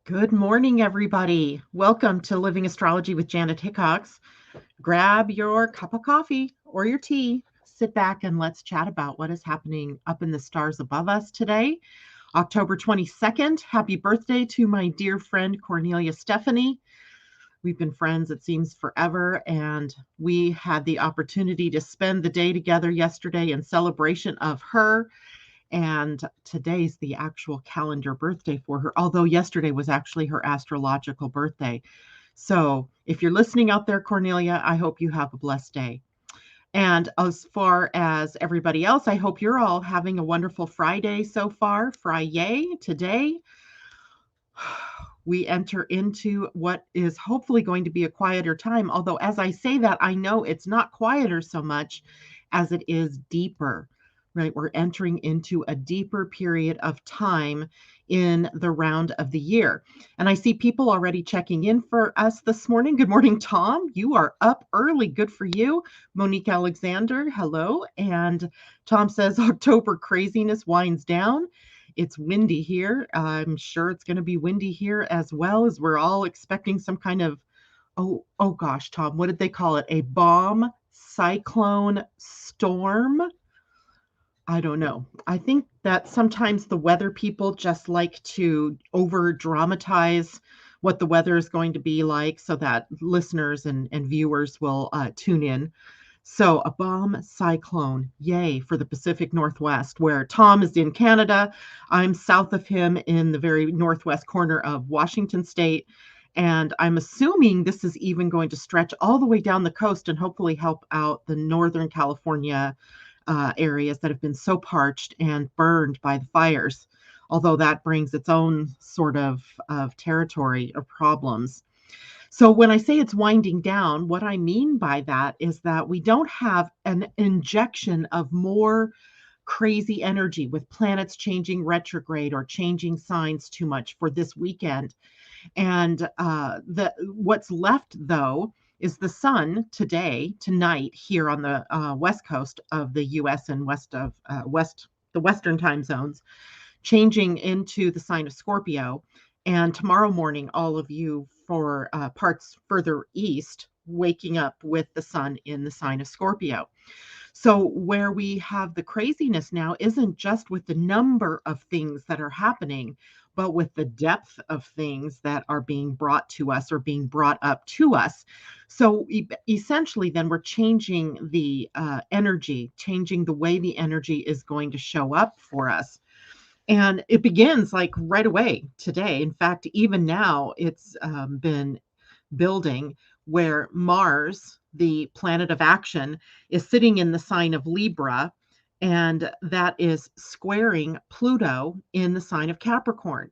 Good morning, everybody. Welcome to Living Astrology with Janet Hickox. Grab your cup of coffee or your tea, sit back, and let's chat about what is happening up in the stars above us today, October 22nd. Happy birthday to my dear friend Cornelia Stephanie. We've been friends, it seems, forever, and we had the opportunity to spend the day together yesterday in celebration of her. And today's the actual calendar birthday for her, although yesterday was actually her astrological birthday. So if you're listening out there, Cornelia, I hope you have a blessed day. And as far as everybody else, I hope you're all having a wonderful Friday so far. Friday today. We enter into what is hopefully going to be a quieter time. Although, as I say that, I know it's not quieter so much as it is deeper, right? We're entering into a deeper period of time in the round of the year. And I see people already checking in for us this morning. Good morning, Tom. You are up early. Good for you. Monique Alexander, hello. And Tom says October craziness winds down. It's windy here. I'm sure it's going to be windy here as well, as we're all expecting some kind of, oh gosh, Tom, what did they call it? A bomb cyclone storm? I don't know. I think that sometimes the weather people just like to over dramatize what the weather is going to be like so that listeners and viewers will tune in. So a bomb cyclone, yay, for the Pacific Northwest, where Tom is in Canada. I'm south of him in the very northwest corner of Washington State. And I'm assuming this is even going to stretch all the way down the coast and hopefully help out the Northern California areas that have been so parched and burned by the fires, although that brings its own sort of territory or problems. So when I say it's winding down, what I mean by that is that we don't have an injection of more crazy energy with planets changing retrograde or changing signs too much for this weekend. And what's left, though, is the sun tonight here on the west coast of the U.S. and the western time zones, changing into the sign of Scorpio. And tomorrow morning, all of you for parts further east, waking up with the sun in the sign of Scorpio. So, where we have the craziness now isn't just with the number of things that are happening, but with the depth of things that are being brought to us or being brought up to us. So, essentially, then we're changing the energy, changing the way the energy is going to show up for us. And it begins like right away today. In fact, even now, it's been building where Mars, the planet of action, is sitting in the sign of Libra, and that is squaring Pluto in the sign of Capricorn.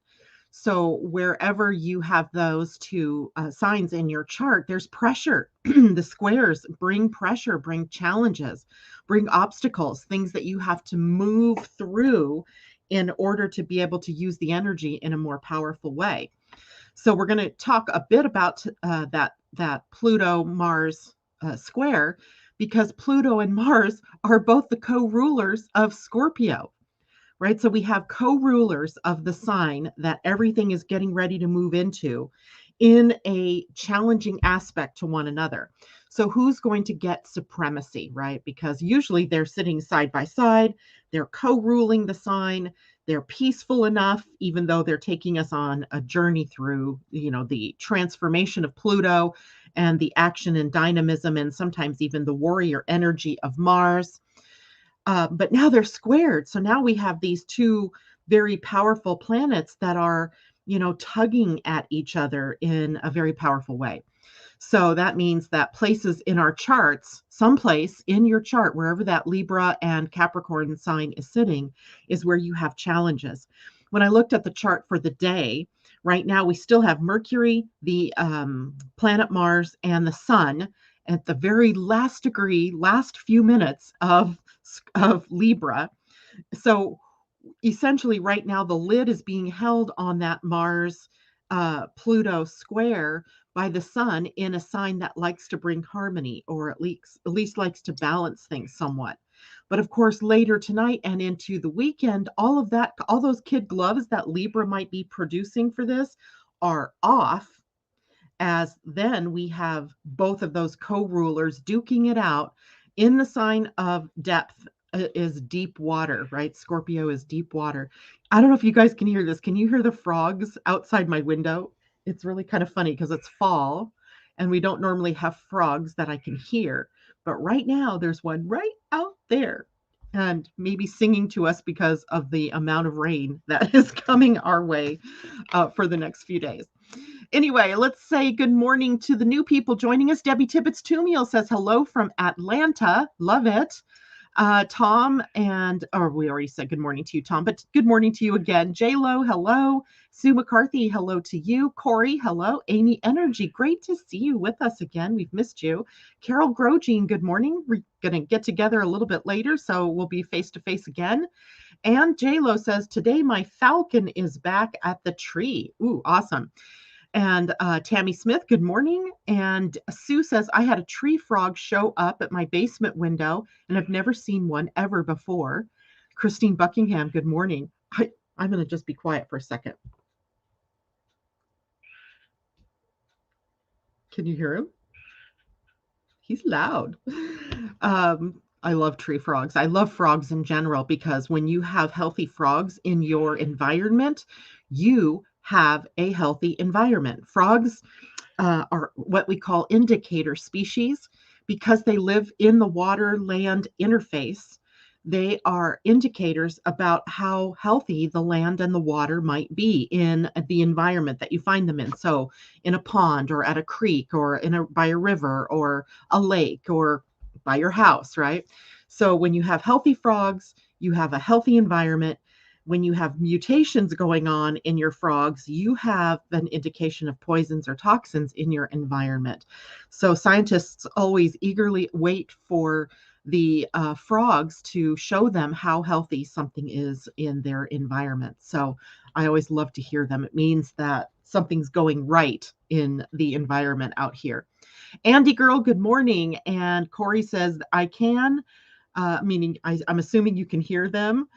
So, wherever you have those two signs in your chart, there's pressure. The squares bring pressure, bring challenges, bring obstacles, things that you have to move through in order to be able to use the energy in a more powerful way. So we're going to talk a bit about that Pluto Mars square, because Pluto and Mars are both the co-rulers of Scorpio, right? So we have co-rulers of the sign that everything is getting ready to move into in a challenging aspect to one another. So who's going to get supremacy, right? Because usually they're sitting side by side, they're co-ruling the sign, they're peaceful enough, even though they're taking us on a journey through, the transformation of Pluto and the action and dynamism and sometimes even the warrior energy of Mars. But now they're squared. So now we have these two very powerful planets that are, tugging at each other in a very powerful way. So that means that places in our charts, someplace in your chart, wherever that Libra and Capricorn sign is sitting, is where you have challenges. When I looked at the chart for the day, right now we still have Mercury, the planet Mars, and the sun at the very last degree, last few minutes of Libra. So essentially right now the lid is being held on that Mars Pluto square by the sun in a sign that likes to bring harmony, or at least likes to balance things somewhat. But of course, later tonight and into the weekend, all those kid gloves that Libra might be producing for this, are off, as then we have both of those co-rulers duking it out. In the sign of depth is deep water, right? Scorpio is deep water. I don't know if you guys can hear this. Can you hear the frogs outside my window? It's really kind of funny because it's fall and we don't normally have frogs that I can hear. But right now, there's one right out there and maybe singing to us because of the amount of rain that is coming our way for the next few days. Anyway, let's say good morning to the new people joining us. Debbie Tibbetts Tumiel says hello from Atlanta. Love it. Tom or we already said good morning to you, Tom, but good morning to you again. J-Lo, hello. Sue McCarthy, hello to you. Corey, hello. Amy Energy, great to see you with us again. We've missed you. Carol Grogine, good morning. We're going to get together a little bit later, so we'll be face-to-face again. And J-Lo says, today my falcon is back at the tree. Ooh, awesome. And Tammy Smith, good morning. And Sue says, I had a tree frog show up at my basement window, and I've never seen one ever before. Christine Buckingham, good morning. I'm going to just be quiet for a second. Can you hear him? He's loud. I love tree frogs. I love frogs in general because when you have healthy frogs in your environment, you have a healthy environment. Frogs are what we call indicator species because they live in the water-land interface. They are indicators about how healthy the land and the water might be in the environment that you find them in. So in a pond or at a creek or by a river or a lake or by your house, right? So when you have healthy frogs, you have a healthy environment. When you have mutations going on in your frogs, you have an indication of poisons or toxins in your environment. So scientists always eagerly wait for the frogs to show them how healthy something is in their environment. So I always love to hear them. It means that something's going right in the environment out here. Andy Girl, good morning. And Corey says, I can, meaning I'm assuming you can hear them.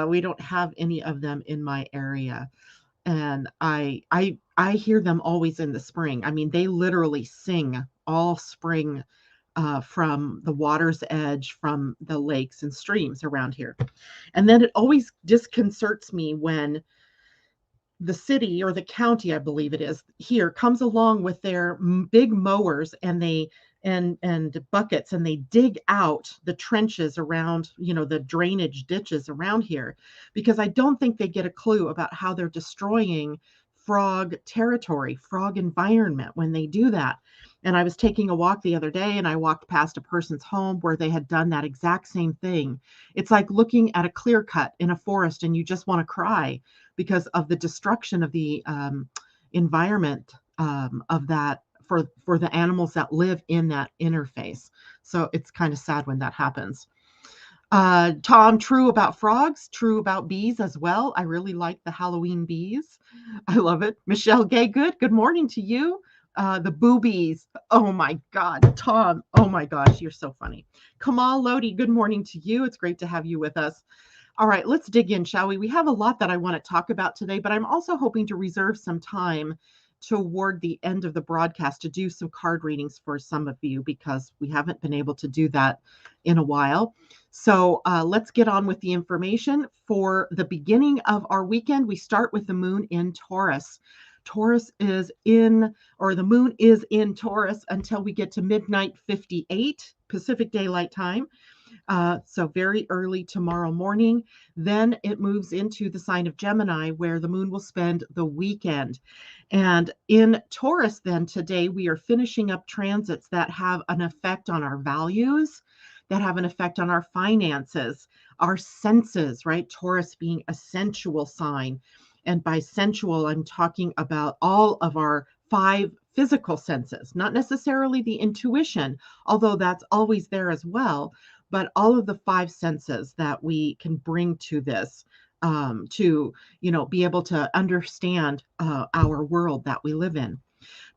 We don't have any of them in my area. And I hear them always in the spring. I mean, they literally sing all spring from the water's edge, from the lakes and streams around here. And then it always disconcerts me when the city or the county, I believe it is, here comes along with their big mowers and and buckets, and they dig out the trenches around, the drainage ditches around here, because I don't think they get a clue about how they're destroying frog territory, frog environment when they do that. And I was taking a walk the other day and I walked past a person's home where they had done that exact same thing. It's like looking at a clear cut in a forest and you just want to cry because of the destruction of the environment of that for the animals that live in that interface. So it's kind of sad when that happens. Tom, true about frogs, true about bees as well. I really like the Halloween bees. I love it. Michelle Gay, good morning to you. The boobies. Oh my God, Tom. Oh my gosh, you're so funny. Kamal Lodi, good morning to you. It's great to have you with us. All right, let's dig in, shall we? We have a lot that I want to talk about today, but I'm also hoping to reserve some time toward the end of the broadcast to do some card readings for some of you because we haven't been able to do that in a while. So let's get on with the information. For the beginning of our weekend, we start with the moon in Taurus. Taurus is the moon is in Taurus until we get to midnight 58 Pacific Daylight Time. So very early tomorrow morning. Then it moves into the sign of Gemini, where the moon will spend the weekend. And in Taurus, then today, we are finishing up transits that have an effect on our values, that have an effect on our finances, our senses, right? Taurus being a sensual sign. And by sensual, I'm talking about all of our 5 physical senses, not necessarily the intuition, although that's always there as well, but all of the 5 senses that we can bring to this to, be able to understand our world that we live in.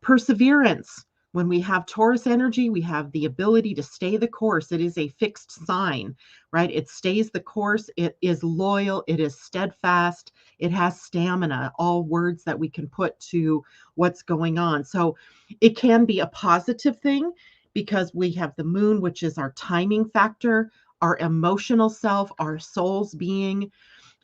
Perseverance. When we have Taurus energy, we have the ability to stay the course. It is a fixed sign, right? It stays the course. It is loyal. It is steadfast. It has stamina, all words that we can put to what's going on. So it can be a positive thing because we have the moon, which is our timing factor, our emotional self, our soul's being,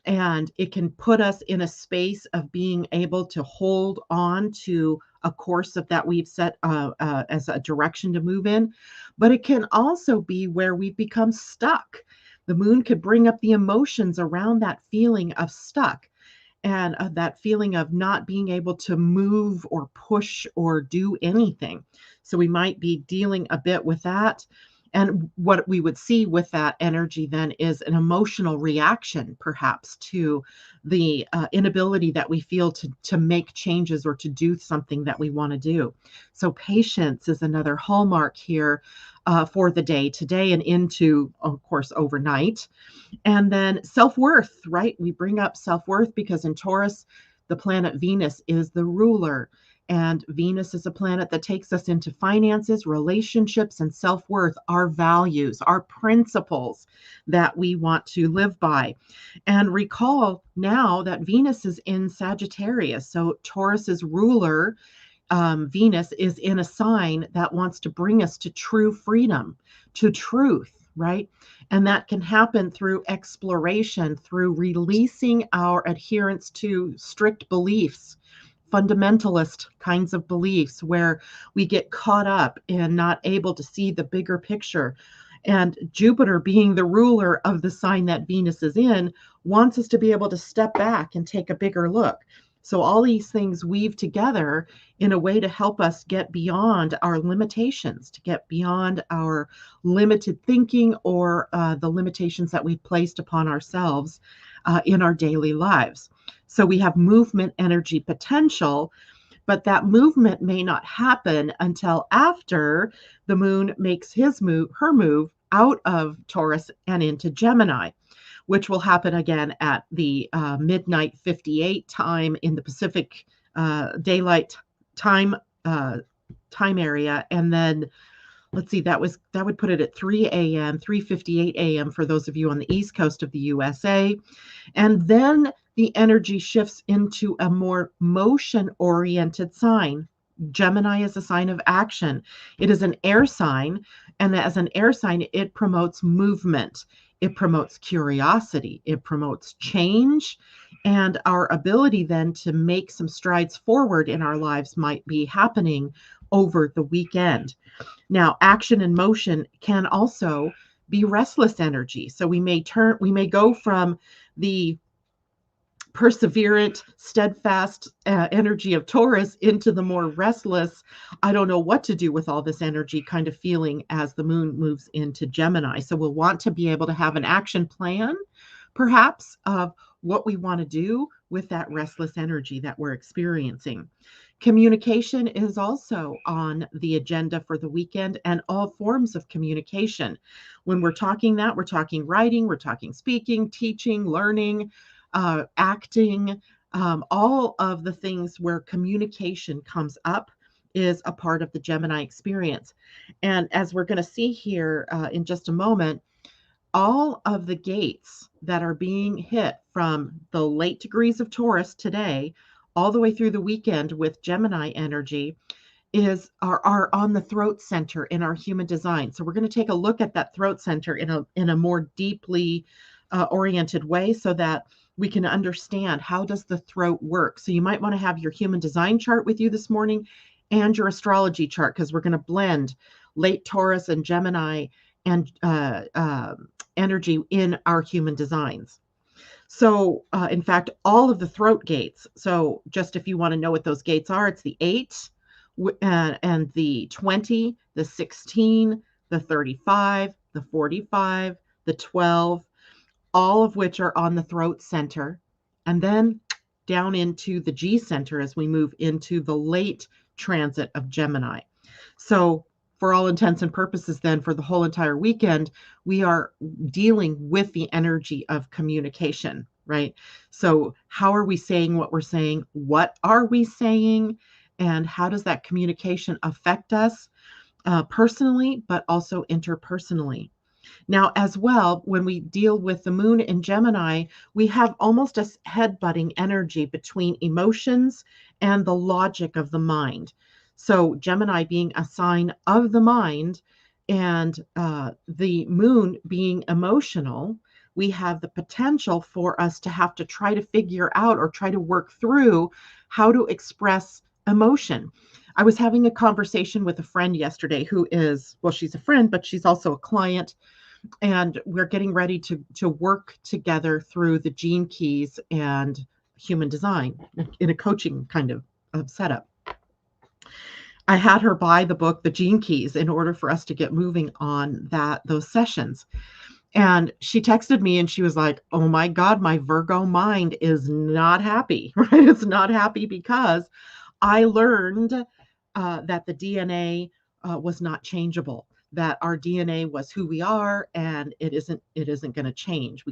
and it can put us in a space of being able to hold on to a course of that we've set as a direction to move in. But it can also be where we become stuck. The moon could bring up the emotions around that feeling of stuck and that feeling of not being able to move or push or do anything. So we might be dealing a bit with that. And what we would see with that energy then is an emotional reaction, perhaps, to the inability that we feel to make changes or to do something that we want to do. So patience is another hallmark here for the day today and into, of course, overnight. And then self-worth, right? We bring up self-worth because in Taurus, the planet Venus is the ruler. And Venus is a planet that takes us into finances, relationships, and self-worth, our values, our principles that we want to live by. And recall now that Venus is in Sagittarius. So Taurus's ruler, Venus, is in a sign that wants to bring us to true freedom, to truth, right? And that can happen through exploration, through releasing our adherence to strict beliefs, fundamentalist kinds of beliefs, where we get caught up and not able to see the bigger picture. And Jupiter, being the ruler of the sign that Venus is in, wants us to be able to step back and take a bigger look. So all these things weave together in a way to help us get beyond our limitations, to get beyond our limited thinking or the limitations that we've placed upon ourselves in our daily lives. So we have movement energy potential, but that movement may not happen until after the moon makes her move out of Taurus and into Gemini, which will happen again at the midnight 58 time in the Pacific daylight time area. And then let's see, that would put it at 3 a.m., 3:58 a.m. for those of you on the East Coast of the USA. And then the energy shifts into a more motion-oriented sign. Gemini is a sign of action. It is an air sign, and as an air sign, it promotes movement. It promotes curiosity. It promotes change. And our ability then to make some strides forward in our lives might be happening over the weekend. Now, action and motion can also be restless energy. So we may go from the perseverant, steadfast energy of Taurus into the more restless, I don't know what to do with all this energy kind of feeling as the moon moves into Gemini. So we'll want to be able to have an action plan, perhaps, of what we want to do with that restless energy that we're experiencing. Communication is also on the agenda for the weekend, and all forms of communication. When we're talking that, we're talking writing, we're talking speaking, teaching, learning, acting, all of the things where communication comes up is a part of the Gemini experience. And as we're going to see here in just a moment, all of the gates that are being hit from the late degrees of Taurus today all the way through the weekend with Gemini energy are on the throat center in our human design. So we're going to take a look at that throat center in a more deeply oriented way so that we can understand how does the throat work. So you might want to have your human design chart with you this morning and your astrology chart, because we're going to blend late Taurus and Gemini and energy in our human designs. So in fact, all of the throat gates. So just if you want to know what those gates are, it's the 8 and the 20, the 16, the 35, the 45, the 12, all of which are on the throat center, and then down into the G center as we move into the late transit of Gemini. So for all intents and purposes, then, for the whole entire weekend, we are dealing with the energy of communication, right? So how are we saying what we're saying? What are we saying? and how does that communication affect us personally, but also interpersonally. Now, as well, when we deal with the moon in Gemini, we have almost a head-butting energy between emotions and the logic of the mind. So, Gemini being a sign of the mind and the moon being emotional, we have the potential for us to have to try to figure out or try to work through how to express emotion. I was having a conversation with a friend yesterday who is, well, she's a friend, but she's also a client, and we're getting ready to work together through the gene keys and human design in a coaching kind of setup. I had her buy the book The Gene Keys in order for us to get moving on those sessions. And she texted me and she was like, "Oh my God, my Virgo mind is not happy." Right? It's not happy because I learned that the DNA was not changeable, that our DNA was who we are, and it isn't going to change.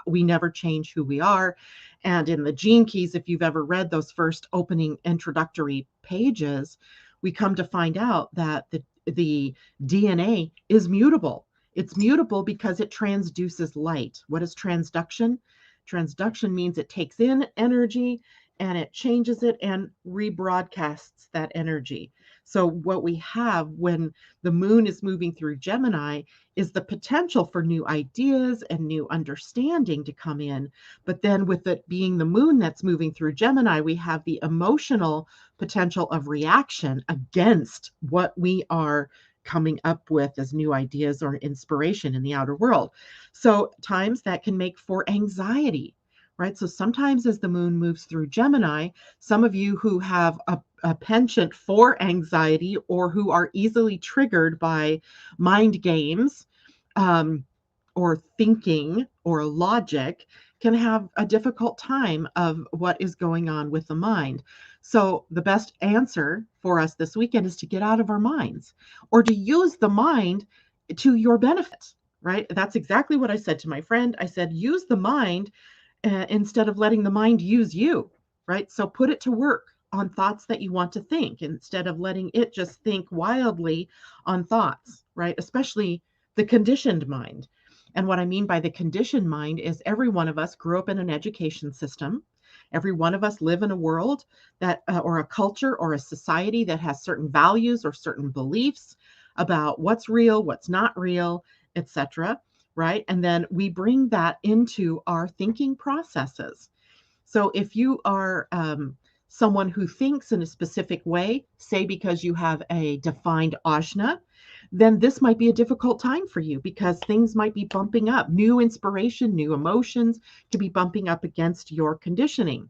We never change who we are. And in the Gene Keys, if you've ever read those first opening introductory pages, we come to find out that the DNA is mutable. It's mutable because it transduces light. What is transduction? Transduction means it takes in energy and it changes it and rebroadcasts that energy. So what we have when the moon is moving through Gemini is the potential for new ideas and new understanding to come in. But then with it being the moon that's moving through Gemini, we have the emotional potential of reaction against what we are coming up with as new ideas or inspiration in the outer world. So times that can make for anxiety, right? So sometimes as the moon moves through Gemini, some of you who have a penchant for anxiety or who are easily triggered by mind games or thinking or logic can have a difficult time of what is going on with the mind. So the best answer for us this weekend is to get out of our minds or to use the mind to your benefit, right? That's exactly what I said to my friend. I said, use the mind instead of letting the mind use you, right? So put it to work on thoughts that you want to think instead of letting it just think wildly on thoughts, right? Especially the conditioned mind. And what I mean by the conditioned mind is every one of us grew up in an education system. Every one of us live in a world that, or a culture or a society that has certain values or certain beliefs about what's real, what's not real, etc. Right? And then we bring that into our thinking processes. So if you are someone who thinks in a specific way, say because you have a defined ajna, then this might be a difficult time for you because things might be bumping up. New inspiration, new emotions to be bumping up against your conditioning.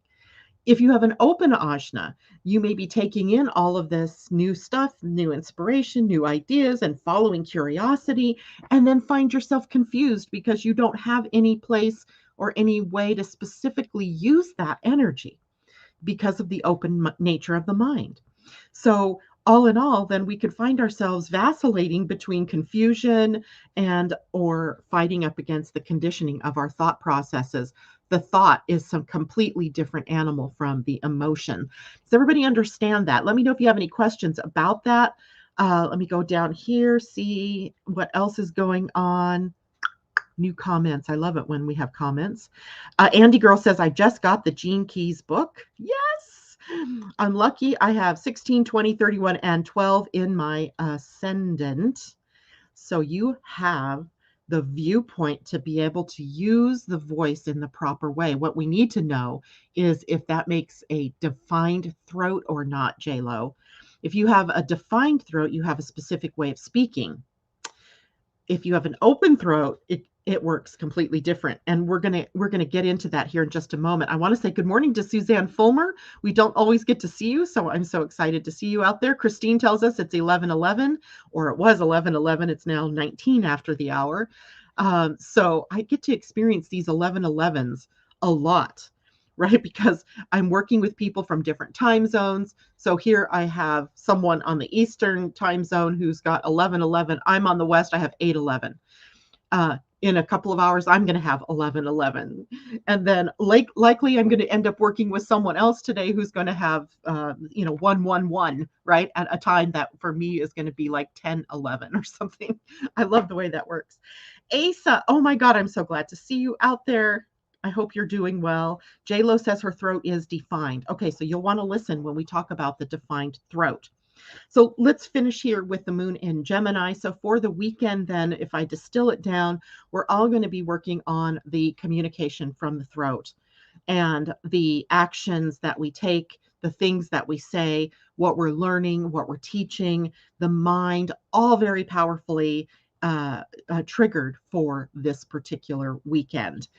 If you have an open ajna, you may be taking in all of this new stuff, new inspiration, new ideas, and following curiosity, and then find yourself confused because you don't have any place or any way to specifically use that energy because of the open nature of the mind. So all in all, then we could find ourselves vacillating between confusion and or fighting up against the conditioning of our thought processes. The thought is some completely different animal from the emotion. Does everybody understand that? Let me know if you have any questions about that. Let me go down here, see what else is going on. New comments. I love it when we have comments. Andy Girl says, I just got the Gene Keys book. Yes. I'm lucky. I have 16, 20, 31, and 12 in my ascendant. So you have the viewpoint to be able to use the voice in the proper way. What we need to know is if that makes a defined throat or not, J-Lo. If you have a defined throat, you have a specific way of speaking. If you have an open throat, it works completely different. And we're gonna get into that here in just a moment. I want to say good morning to Suzanne Fulmer. We don't always get to see you, so I'm so excited to see you out there. Christine tells us it's 11:11, or it was 11:11. It's now 19 after the hour. So I get to experience these 11:11s a lot, right? Because I'm working with people from different time zones. So here I have someone on the Eastern time zone who's got 11:11. I'm on the West. I have 8:11. in a couple of hours, I'm going to have 11:11. And then likely I'm going to end up working with someone else today who's going to have, 111, right? At a time that for me is going to be like 10:11 or something. I love the way that works. Asa, oh my God, I'm so glad to see you out there. I hope you're doing well. Lo says her throat is defined. Okay, so you'll want to listen when we talk about the defined throat. So let's finish here with the moon in Gemini. So for the weekend, then, if I distill it down, we're all going to be working on the communication from the throat and the actions that we take, the things that we say, what we're learning, what we're teaching, the mind, all very powerfully triggered for this particular weekend.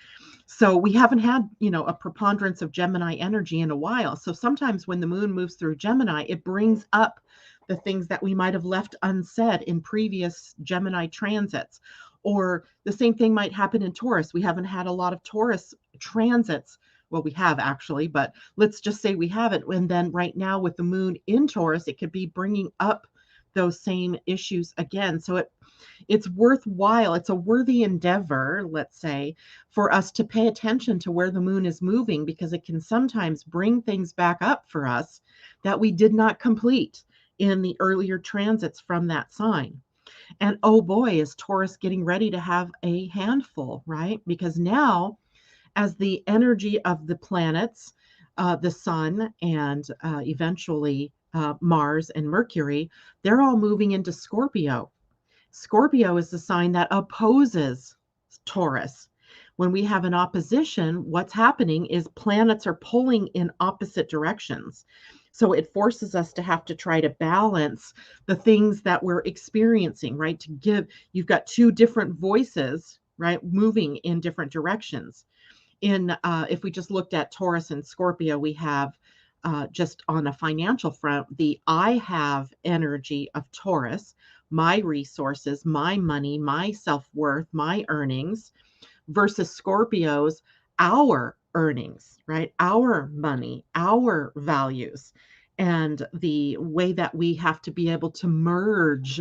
So we haven't had, a preponderance of Gemini energy in a while. So sometimes when the moon moves through Gemini, it brings up the things that we might have left unsaid in previous Gemini transits. Or the same thing might happen in Taurus. We haven't had a lot of Taurus transits. Well, we have actually, but let's just say we haven't. And then right now with the moon in Taurus, it could be bringing up those same issues again. So it's worthwhile. It's a worthy endeavor, let's say, for us to pay attention to where the moon is moving, because it can sometimes bring things back up for us that we did not complete in the earlier transits from that sign. And oh boy, is Taurus getting ready to have a handful, right? Because now, as the energy of the planets, the sun, and eventually Mars and Mercury, they're all moving into Scorpio. Scorpio is the sign that opposes Taurus. When we have an opposition, what's happening is planets are pulling in opposite directions. So it forces us to have to try to balance the things that we're experiencing, right? You've got two different voices, right, moving in different directions. If we just looked at Taurus and Scorpio, we have just on a financial front, the I have energy of Taurus, my resources, my money, my self-worth, my earnings, versus Scorpio's our earnings, right? Our money, our values, and the way that we have to be able to merge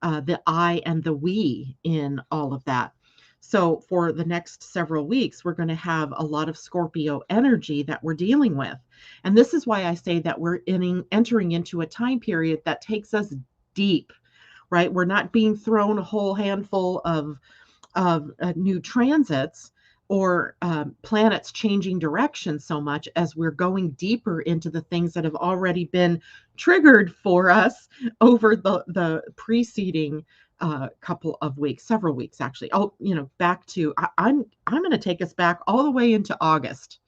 the I and the we in all of that. So for the next several weeks, we're going to have a lot of Scorpio energy that we're dealing with. And this is why I say that we're entering into a time period that takes us deep, right? We're not being thrown a whole handful of new transits or planets changing direction so much as we're going deeper into the things that have already been triggered for us over the preceding couple of weeks, several weeks actually. Oh, back to I'm going to take us back all the way into August.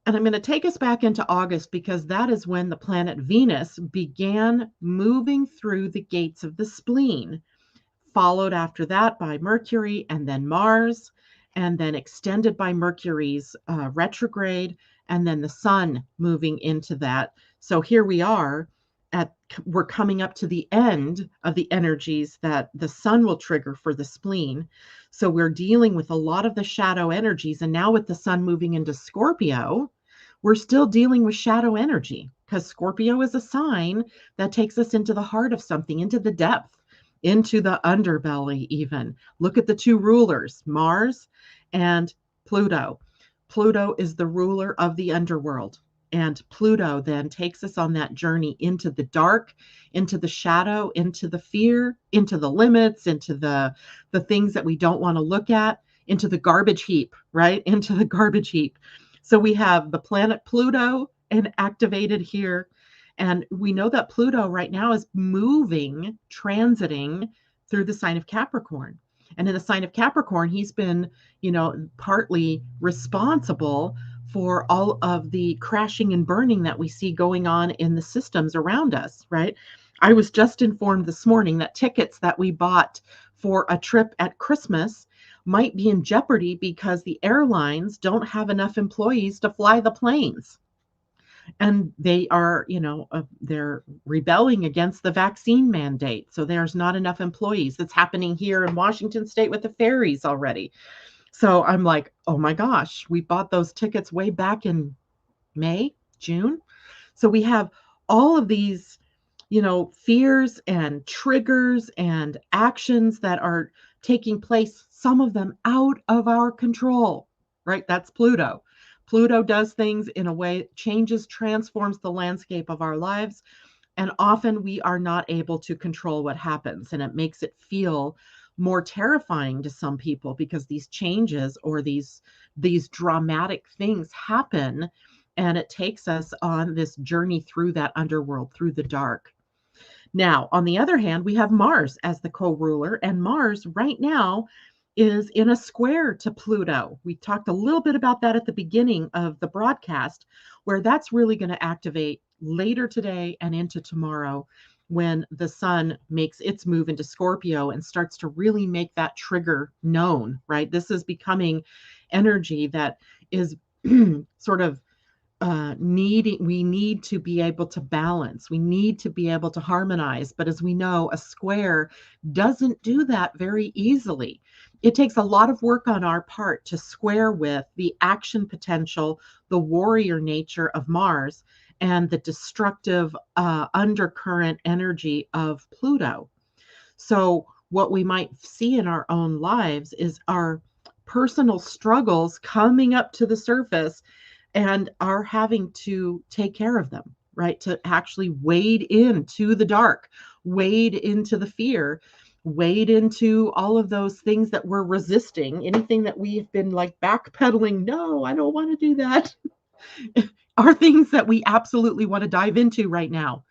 And I'm going to take us back into August because that is when the planet Venus began moving through the gates of the spleen, followed after that by Mercury and then Mars, and then extended by Mercury's retrograde, and then the sun moving into that. So here we are we're coming up to the end of the energies that the sun will trigger for the spleen. So we're dealing with a lot of the shadow energies. And now with the sun moving into Scorpio, we're still dealing with shadow energy because Scorpio is a sign that takes us into the heart of something, into the depth, into the underbelly even. Look at the two rulers, Mars and Pluto. Pluto is the ruler of the underworld. And Pluto then takes us on that journey into the dark, into the shadow, into the fear, into the limits, into the things that we don't want to look at, into the garbage heap, right? Into the garbage heap. So we have the planet Pluto and activated here. And we know that Pluto right now is moving, transiting through the sign of Capricorn. And in the sign of Capricorn, he's been, partly responsible for all of the crashing and burning that we see going on in the systems around us, right? I was just informed this morning that tickets that we bought for a trip at Christmas might be in jeopardy because the airlines don't have enough employees to fly the planes. And they are, they're rebelling against the vaccine mandate. So there's not enough employees. That's happening here in Washington State with the ferries already. So I'm like, oh my gosh, we bought those tickets way back in May, June. So we have all of these, fears and triggers and actions that are taking place some of them out of our control, right? That's Pluto. Pluto does things in a way, changes, transforms the landscape of our lives. And often we are not able to control what happens. And it makes it feel more terrifying to some people because these changes or these dramatic things happen. And it takes us on this journey through that underworld, through the dark. Now, on the other hand, we have Mars as the co-ruler, and Mars right now is in a square to Pluto. We talked a little bit about that at the beginning of the broadcast, where that's really going to activate later today and into tomorrow when the sun makes its move into Scorpio and starts to really make that trigger known, right? This is becoming energy that is sort of we need to be able to balance. We need to be able to harmonize. But as we know, a square doesn't do that very easily. It takes a lot of work on our part to square with the action potential, the warrior nature of Mars, and the destructive undercurrent energy of Pluto. So, what we might see in our own lives is our personal struggles coming up to the surface and are having to take care of them, right? To actually wade into the dark, wade into the fear, wade into all of those things that we're resisting, anything that we've been like backpedaling, no, I don't want to do that, are things that we absolutely want to dive into right now,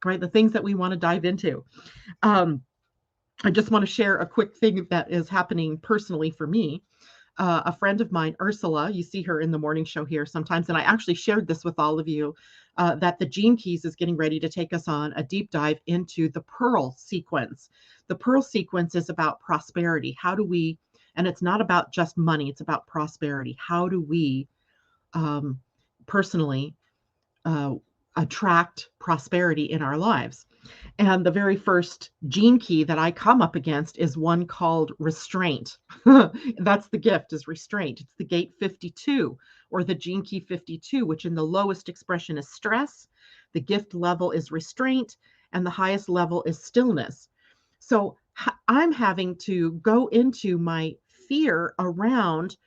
right? The things that we want to dive into. I just want to share a quick thing that is happening personally for me. A friend of mine, Ursula, you see her in the morning show here sometimes, and I actually shared this with all of you, that the Gene Keys is getting ready to take us on a deep dive into the Pearl sequence. The Pearl sequence is about prosperity. How do we, and it's not about just money, it's about prosperity. How do we personally attract prosperity in our lives? And the very first gene key that I come up against is one called restraint. That's the gift, is restraint. It's the gate 52 or the gene key 52, which in the lowest expression is stress. The gift level is restraint, and the highest level is stillness. So I'm having to go into my fear around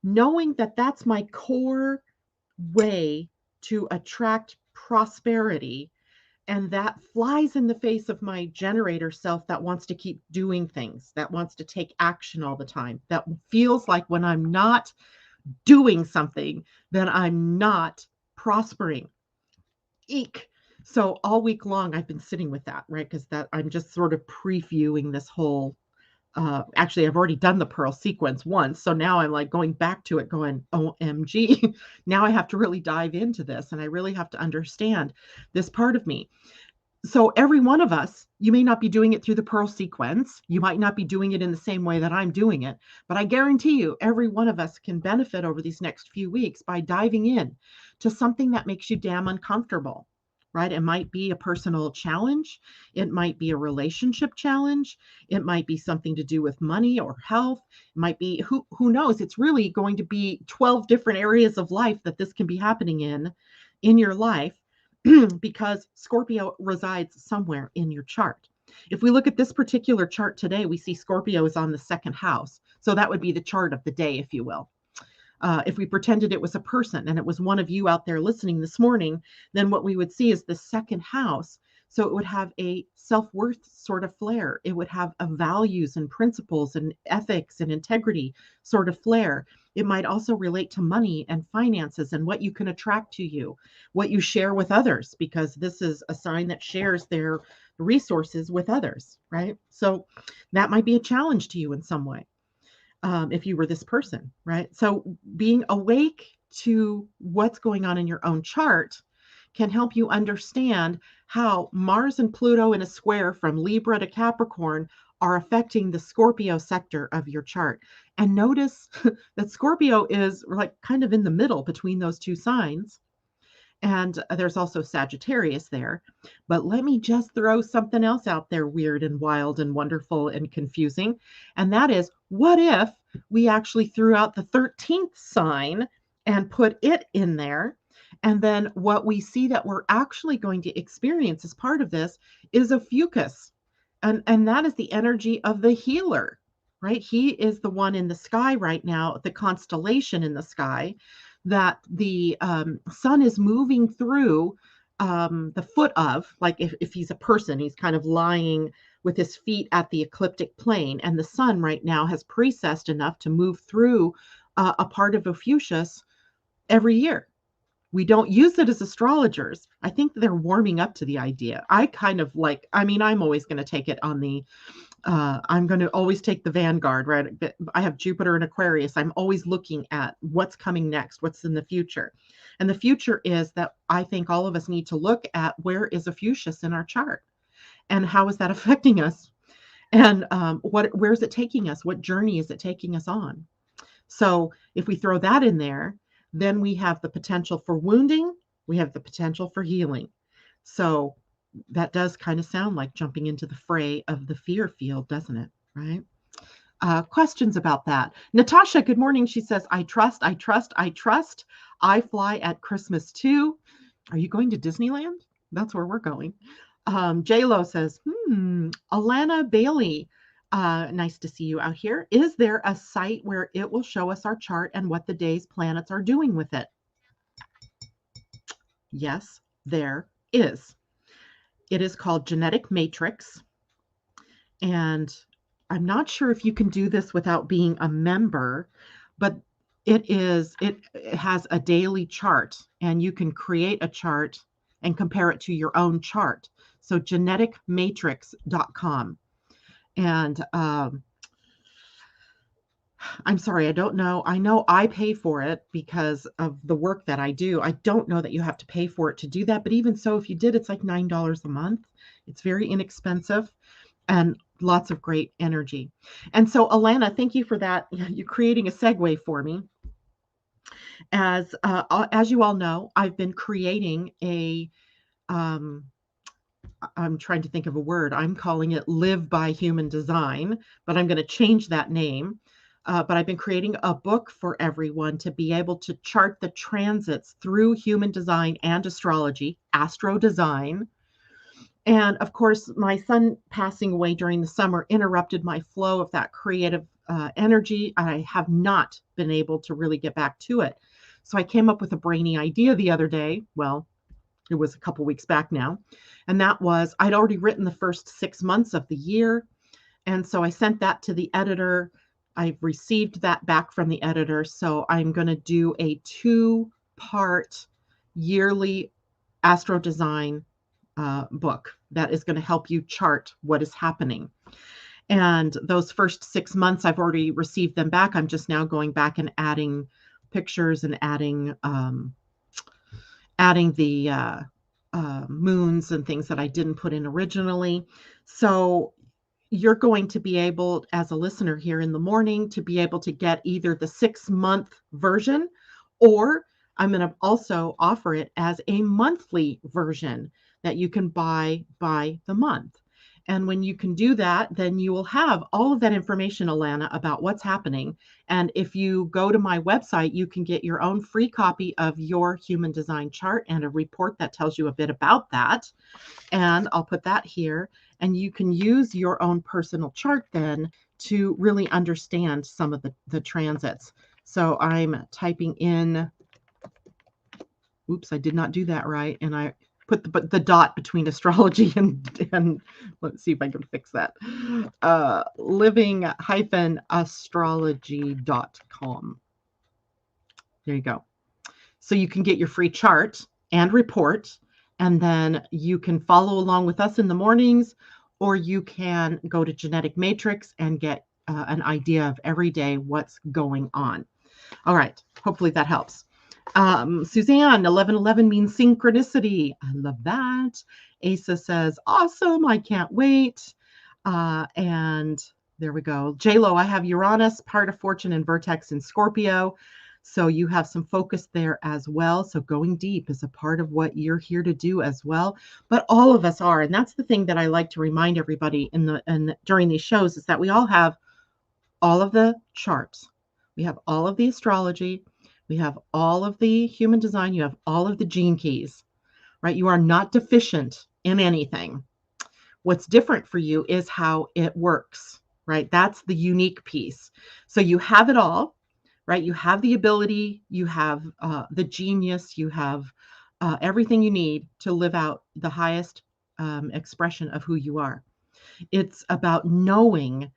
knowing that that's my core way to attract prosperity, and that flies in the face of my generator self that wants to keep doing things, that wants to take action all the time, that feels like when I'm not doing something, then I'm not prospering. Eek. So all week long, I've been sitting with that, right? Because that I'm just sort of previewing this whole. Actually, I've already done the Pearl sequence once, so now I'm like going back to it, going, OMG. Now I have to really dive into this, and I really have to understand this part of me. So every one of us, you may not be doing it through the Pearl sequence. You might not be doing it in the same way that I'm doing it, but I guarantee you, every one of us can benefit over these next few weeks by diving in to something that makes you damn uncomfortable, right? It might be a personal challenge. It might be a relationship challenge. It might be something to do with money or health. It might be, who knows? It's really going to be 12 different areas of life that this can be happening in your life. Because Scorpio resides somewhere in your chart. If we look at this particular chart today, we see Scorpio is on the second house. So that would be the chart of the day, if you will. If we pretended it was a person and it was one of you out there listening this morning, then what we would see is the second house. So it would have a self-worth sort of flair. It would have a values and principles and ethics and integrity sort of flair. It might also relate to money and finances and what you can attract to you, what you share with others, because this is a sign that shares their resources with others, right? So that might be a challenge to you in some way, if you were this person, right? So being awake to what's going on in your own chart can help you understand how Mars and Pluto in a square from Libra to Capricorn are affecting the Scorpio sector of your chart. And notice that Scorpio is like kind of in the middle between those two signs. And there's also Sagittarius there. But let me just throw something else out there weird and wild and wonderful and confusing. And that is, what if we actually threw out the 13th sign and put it in there? And then what we see that we're actually going to experience as part of this is a fucus. And that is the energy of the healer, right? He is the one in the sky right now, the constellation in the sky that the sun is moving through the foot of, like if he's a person, he's kind of lying with his feet at the ecliptic plane. And the sun right now has precessed enough to move through a part of Ophiuchus every year. We don't use it as astrologers. I think they're warming up to the idea. I kind of like, I mean, I'm always going to take it on the I'm going to always take the vanguard, right? I have Jupiter in Aquarius. I'm always looking at what's coming next, what's in the future. And the future is that I think all of us need to look at where is Ophiuchus in our chart and how is that affecting us? And where is it taking us? What journey is it taking us on? So if we throw that in there, then we have the potential for wounding. We have the potential for healing. So that does kind of sound like jumping into the fray of the fear field, doesn't it? Right? Questions about that? Natasha, good morning. She says, I trust, I trust, I trust. I fly at Christmas too. Are you going to Disneyland? That's where we're going. J-Lo says, Alana Bailey, nice to see you out here. Is there a site where it will show us our chart and what the day's planets are doing with it? Yes, there is. It is called Genetic Matrix. And I'm not sure if you can do this without being a member, but it has a daily chart, and you can create a chart and compare it to your own chart. So geneticmatrix.com. And I'm sorry, I don't know. I know I pay for it because of the work that I do. I don't know that you have to pay for it to do that. But even so, if you did, it's like $9 a month. It's very inexpensive and lots of great energy. And so, Alana, thank you for that. You're creating a segue for me. As you all know, I've been creating a I'm trying to think of a word. I'm calling it Live by Human Design, but I'm going to change that name. But I've been creating a book for everyone to be able to chart the transits through human design and astrology, astro design. And of course, my son passing away during the summer interrupted my flow of that creative energy. I have not been able to really get back to it. So I came up with a brainy idea the other day. Well, it was a couple weeks back now. And that was, I'd already written the first 6 months of the year. And so I sent that to the editor. I've received that back from the editor. So I'm going to do a 2-part yearly astro design book that is going to help you chart what is happening. And those first 6 months, I've already received them back. I'm just now going back and adding pictures and adding the moons and things that I didn't put in originally. So you're going to be able, as a listener here in the morning, to be able to get either the 6-month version, or I'm going to also offer it as a monthly version that you can buy by the month. And when you can do that, then you will have all of that information, Alana, about what's happening. And if you go to my website, you can get your own free copy of your human design chart and a report that tells you a bit about that. And I'll put that here. And you can use your own personal chart then to really understand some of the transits. So I'm typing in, oops, I did not do that right. And I put the dot between astrology and let's see if I can fix that. living-astrology.com. There you go. So you can get your free chart and report, and then you can follow along with us in the mornings, or you can go to Genetic Matrix and get an idea of every day what's going on. All right. Hopefully that helps. Suzanne, 1111 means synchronicity. I love that. Asa says, awesome. I can't wait. And there we go. J-Lo, I have Uranus, part of fortune and vertex in Scorpio. So you have some focus there as well. So going deep is a part of what you're here to do as well. But all of us are. And that's the thing that I like to remind everybody during these shows, is that we all have all of the charts. We have all of the astrology. We have all of the human design. You have all of the gene keys, right? You are not deficient in anything. What's different for you is how it works. right? That's the unique piece. So you have it all, right? You have the ability, you have the genius, you have everything you need to live out the highest expression of who you are. It's about knowing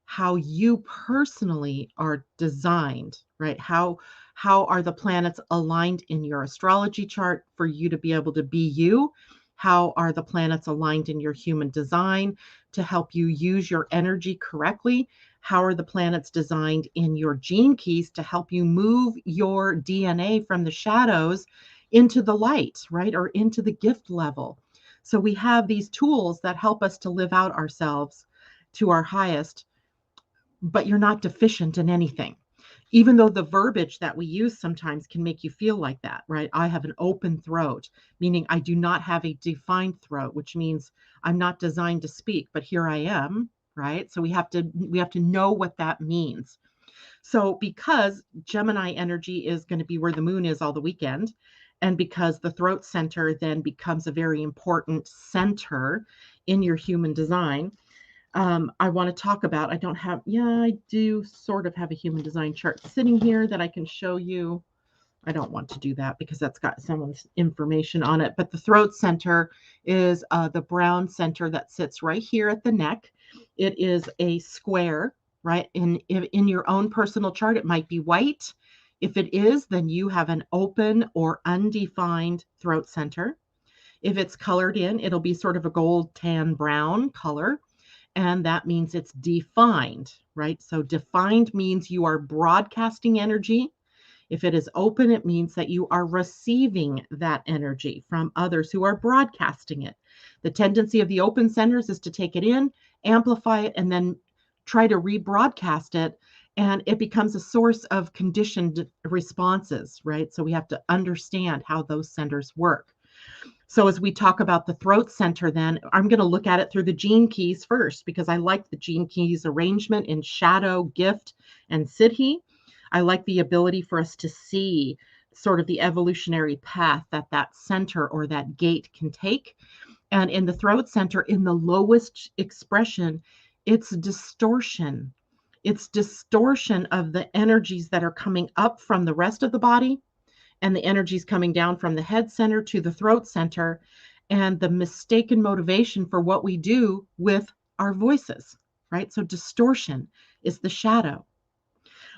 how you personally are designed, right? How are the planets aligned in your astrology chart for you to be able to be you? How are the planets aligned in your human design to help you use your energy correctly? How are the planets designed in your gene keys to help you move your DNA from the shadows into the light, right? Or into the gift level. So we have these tools that help us to live out ourselves to our highest, but you're not deficient in anything. Even though the verbiage that we use sometimes can make you feel like that, right? I have an open throat, meaning I do not have a defined throat, which means I'm not designed to speak, but here I am, right? So we have to know what that means. So because Gemini energy is going to be where the moon is all the weekend, and because the throat center then becomes a very important center in your human design, I want to talk about, I do sort of have a human design chart sitting here that I can show you. I don't want to do that because that's got someone's information on it. But the throat center is the brown center that sits right here at the neck. It is a square, right? In your own personal chart, it might be white. If it is, then you have an open or undefined throat center. If it's colored in, it'll be sort of a gold, tan, brown color. And that means it's defined, right? So defined means you are broadcasting energy. If it is open, it means that you are receiving that energy from others who are broadcasting it. The tendency of the open centers is to take it in, amplify it, and then try to rebroadcast it. And it becomes a source of conditioned responses, right? So we have to understand how those centers work. So as we talk about the throat center, then I'm going to look at it through the gene keys first because I like the gene keys arrangement in shadow, gift, and siddhi. I like the ability for us to see sort of the evolutionary path that that center or that gate can take. And in the throat center, in the lowest expression, it's distortion. It's distortion of the energies that are coming up from the rest of the body and the energies coming down from the head center to the throat center, and the mistaken motivation for what we do with our voices, right? So distortion is the shadow.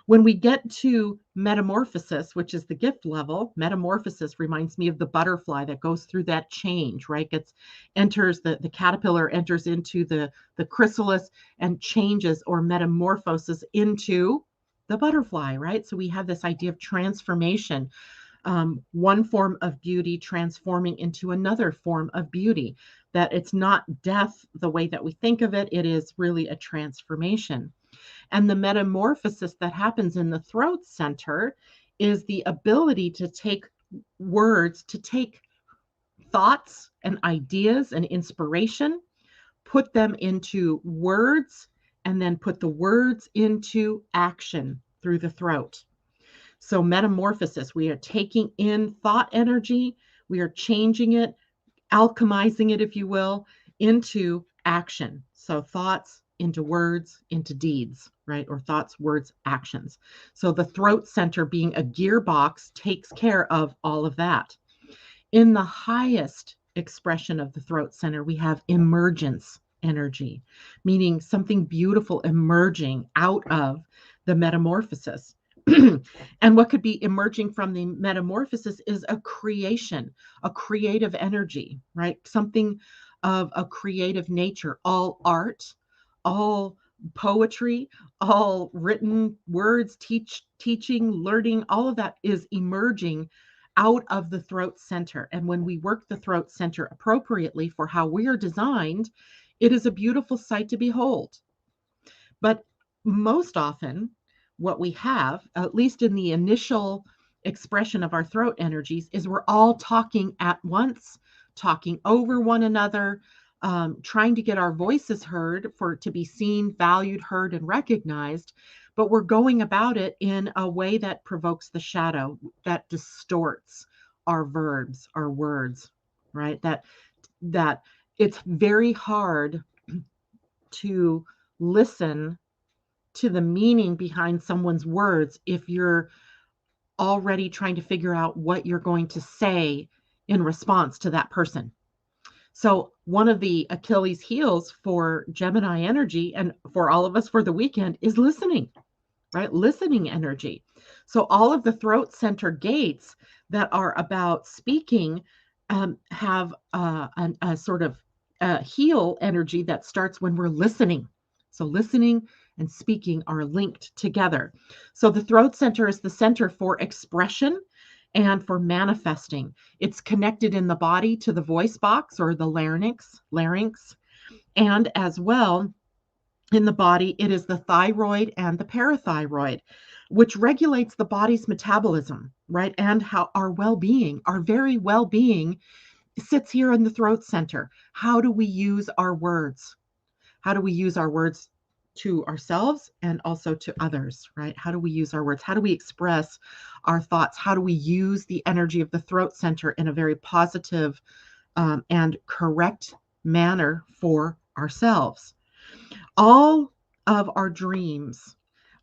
When we get to metamorphosis, which is the gift level, metamorphosis reminds me of the butterfly that goes through that change, right? The caterpillar enters into the chrysalis and changes or metamorphoses into the butterfly, right? So we have this idea of transformation, one form of beauty transforming into another form of beauty, that it's not death the way that we think of it. It is really a transformation. And the metamorphosis that happens in the throat center is the ability to take words, to take thoughts and ideas and inspiration, put them into words, and then put the words into action through the throat. So metamorphosis, we are taking in thought energy, we are changing it, alchemizing it, if you will, into action. So thoughts into words, into deeds, right? Or thoughts, words, actions. So the throat center being a gearbox takes care of all of that. In the highest expression of the throat center, we have emergence energy, meaning something beautiful emerging out of the metamorphosis. And what could be emerging from the metamorphosis is a creation, a creative energy, right? Something of a creative nature, all art, all poetry, all written words, teaching, learning, all of that is emerging out of the throat center. And when we work the throat center appropriately for how we are designed, it is a beautiful sight to behold. But most often, what we have, at least in the initial expression of our throat energies, is we're all talking at once, talking over one another, trying to get our voices heard for to be seen, valued, heard, and recognized. But we're going about it in a way that provokes the shadow, that distorts our verbs, our words, right? That it's very hard to listen to the meaning behind someone's words if you're already trying to figure out what you're going to say in response to that person. So, one of the Achilles heels for Gemini energy and for all of us for the weekend is listening, right? Listening energy. So, all of the throat center gates that are about speaking have a sort of heel energy that starts when we're listening. So, listening and speaking are linked together. So, the throat center is the center for expression and for manifesting. It's connected in the body to the voice box or the larynx, and as well in the body, it is the thyroid and the parathyroid, which regulates the body's metabolism, right? And how our well-being, our very well-being sits here in the throat center. How do we use our words? How do we use our words to ourselves and also to others, right? How do we use our words? How do we express our thoughts? How do we use the energy of the throat center in a very positive and correct manner for ourselves? All of our dreams,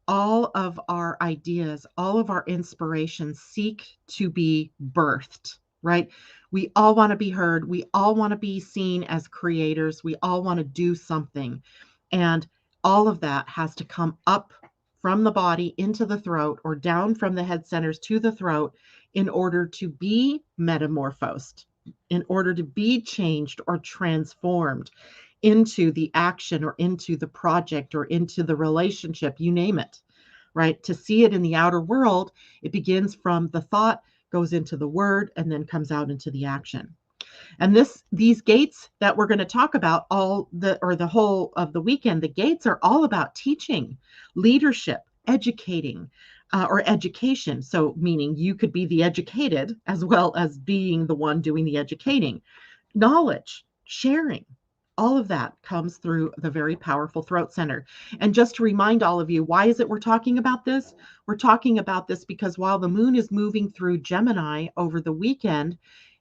all of our ideas, all of our inspirations seek to be birthed, right? We all want to be heard. We all want to be seen as creators. We all want to do something. And all of that has to come up from the body into the throat or down from the head centers to the throat in order to be metamorphosed, in order to be changed or transformed into the action or into the project or into the relationship, you name it, right? To see it in the outer world, it begins from the thought, goes into the word, and then comes out into the action. And these gates that we're going to talk about the whole of the weekend, the gates are all about teaching, leadership, educating, or education. So meaning you could be the educated as well as being the one doing the educating. Knowledge, sharing, all of that comes through the very powerful throat center. And just to remind all of you, why is it we're talking about this? We're talking about this because while the moon is moving through Gemini over the weekend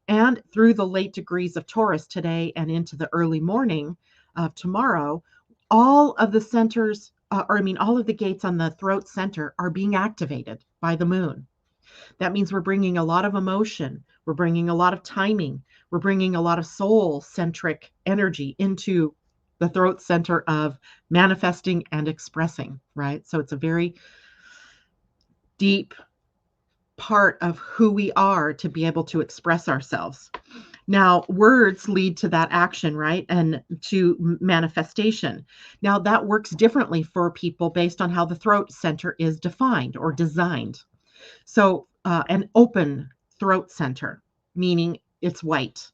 and through the late degrees of Taurus today and into the early morning of tomorrow, all of the centers, all of the gates on the throat center are being activated by the moon. That means we're bringing a lot of emotion. We're bringing a lot of timing. We're bringing a lot of soul-centric energy into the throat center of manifesting and expressing, right? So it's a very deep part of who we are to be able to express ourselves. Now, words lead to that action, right? And to manifestation. Now, that works differently for people based on how the throat center is defined or designed. So, an open throat center, meaning it's white.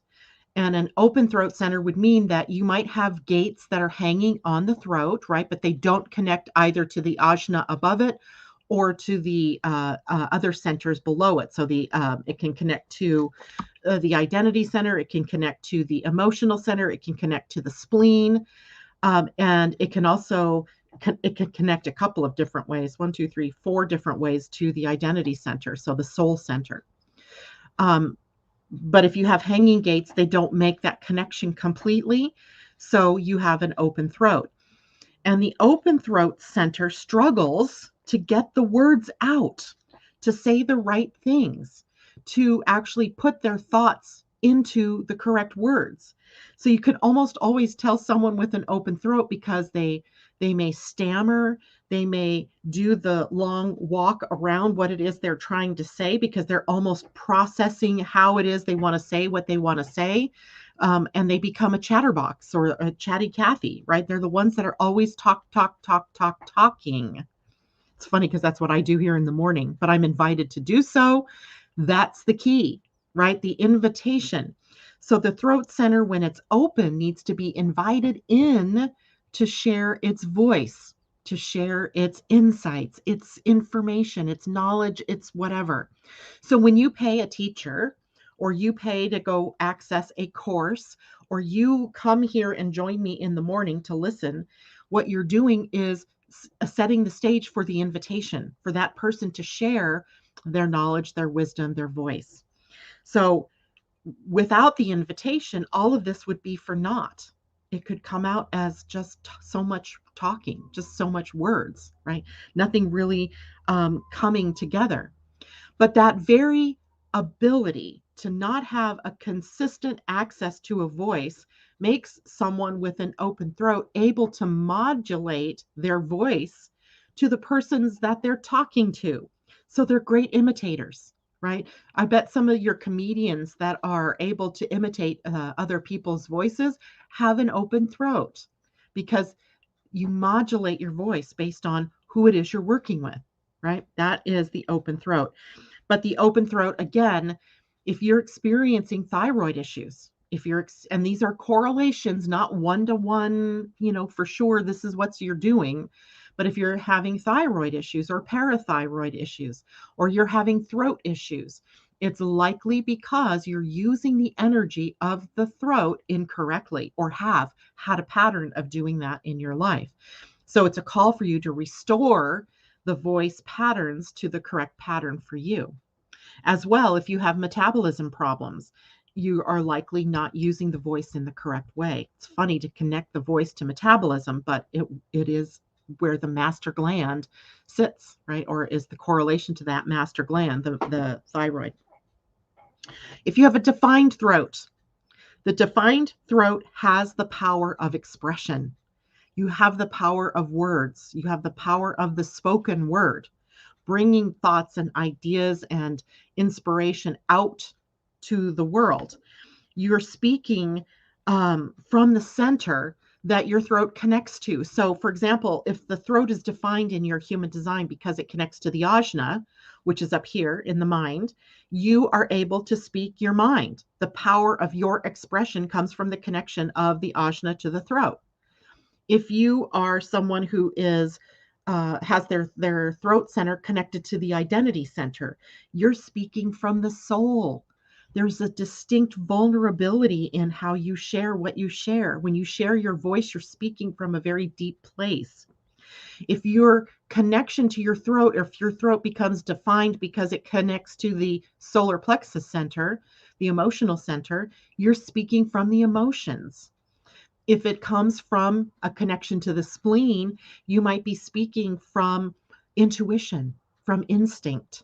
And an open throat center would mean that you might have gates that are hanging on the throat, right? But they don't connect either to the ajna above it or to the other centers below it. So it can connect to the identity center. It can connect to the emotional center. It can connect to the spleen. And it can also it can connect a couple of different ways, 1, 2, 3, 4 different ways to the identity center, so the soul center. But if you have hanging gates, they don't make that connection completely, so you have an open throat. And the open throat center struggles to get the words out, to say the right things, to actually put their thoughts into the correct words. So you can almost always tell someone with an open throat because they may stammer, they may do the long walk around what it is they're trying to say because they're almost processing how it is they want to say what they want to say. And they become a chatterbox or a chatty Cathy, right? They're the ones that are always talking. It's funny because that's what I do here in the morning, but I'm invited to do so. That's the key, right? The invitation. So the throat center, when it's open, needs to be invited in to share its voice, to share its insights, its information, its knowledge, its whatever. So when you pay a teacher or you pay to go access a course or you come here and join me in the morning to listen, what you're doing is setting the stage for the invitation for that person to share their knowledge, their wisdom, their voice. So without the invitation, all of this would be for naught. it could come out as just so much talking, just so much words, right? Nothing really coming together. But that very ability to not have a consistent access to a voice makes someone with an open throat able to modulate their voice to the persons that they're talking to. So they're great imitators, right? I bet some of your comedians that are able to imitate other people's voices have an open throat because you modulate your voice based on who it is you're working with, right? That is the open throat. But the open throat, again, if you're experiencing thyroid issues, if you're, and these are correlations, not one to one, for sure, this is what you're doing. But if you're having thyroid issues or parathyroid issues, or you're having throat issues, it's likely because you're using the energy of the throat incorrectly or have had a pattern of doing that in your life. So it's a call for you to restore the voice patterns to the correct pattern for you. As well, if you have metabolism problems, you are likely not using the voice in the correct way. It's funny to connect the voice to metabolism, but it is where the master gland sits, right? Or is the correlation to that master gland, the thyroid. If you have a defined throat, the defined throat has the power of expression. You have the power of words. You have the power of the spoken word, bringing thoughts and ideas and inspiration out to the world. You're speaking from the center that your throat connects to. So, for example, if the throat is defined in your human design because it connects to the ajna, which is up here in the mind, you are able to speak your mind. The power of your expression comes from the connection of the ajna to the throat. If you are someone who is has their throat center connected to the identity center, you're speaking from the soul. There's a distinct vulnerability in how you share what you share. When you share your voice, you're speaking from a very deep place. If your connection to your throat, or if your throat becomes defined because it connects to the solar plexus center, the emotional center, you're speaking from the emotions. If it comes from a connection to the spleen, you might be speaking from intuition, from instinct.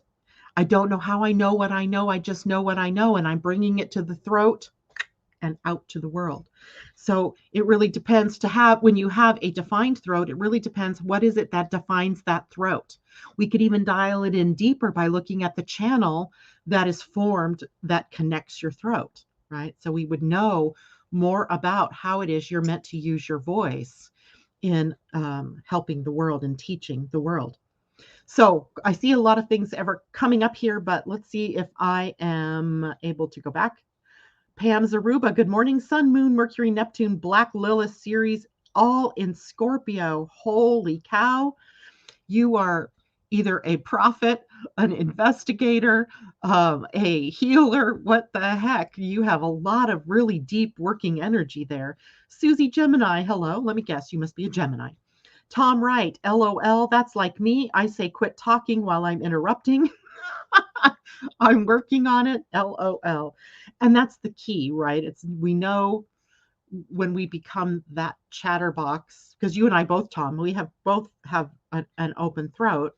I don't know how I know what I know. I just know what I know, and I'm bringing it to the throat and out to the world. So it really depends when you have a defined throat, it really depends what is it that defines that throat. We could even dial it in deeper by looking at the channel that is formed that connects your throat, right? So we would know more about how it is you're meant to use your voice in helping the world and teaching the world. So I see a lot of things ever coming up here, but let's see if I am able to go back. Pam Zaruba, good morning. Sun, Moon, Mercury, Neptune, Black Lilith series, all in Scorpio. Holy cow. You are either a prophet, an investigator, a healer. What the heck? You have a lot of really deep working energy there. Susie Gemini, hello. Let me guess, you must be a Gemini. Tom Wright, LOL, that's like me. I say quit talking while I'm interrupting. I'm working on it, LOL. And that's the key, right? We know when we become that chatterbox, because you and I both, Tom, we both have an open throat.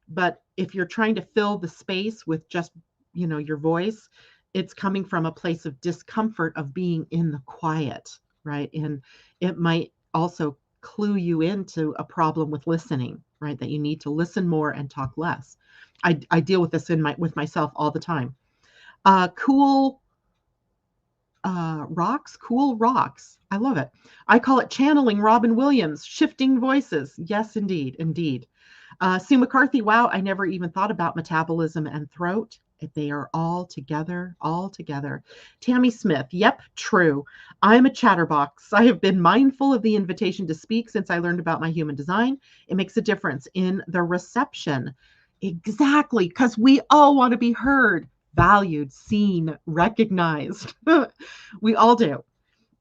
But if you're trying to fill the space with just, your voice, it's coming from a place of discomfort of being in the quiet, right? And it might also clue you into a problem with listening, right? That you need to listen more and talk less. I deal with this with myself all the time. Cool rocks. I love it. I call it channeling Robin Williams, shifting voices. Yes, indeed, indeed. Sue McCarthy, wow, I never even thought about metabolism and throat. They are all together, all together. Tammy Smith, yep, true. I'm a chatterbox. I have been mindful of the invitation to speak since I learned about my human design. It makes a difference in the reception. Exactly, because we all want to be heard, valued, seen, recognized. We all do.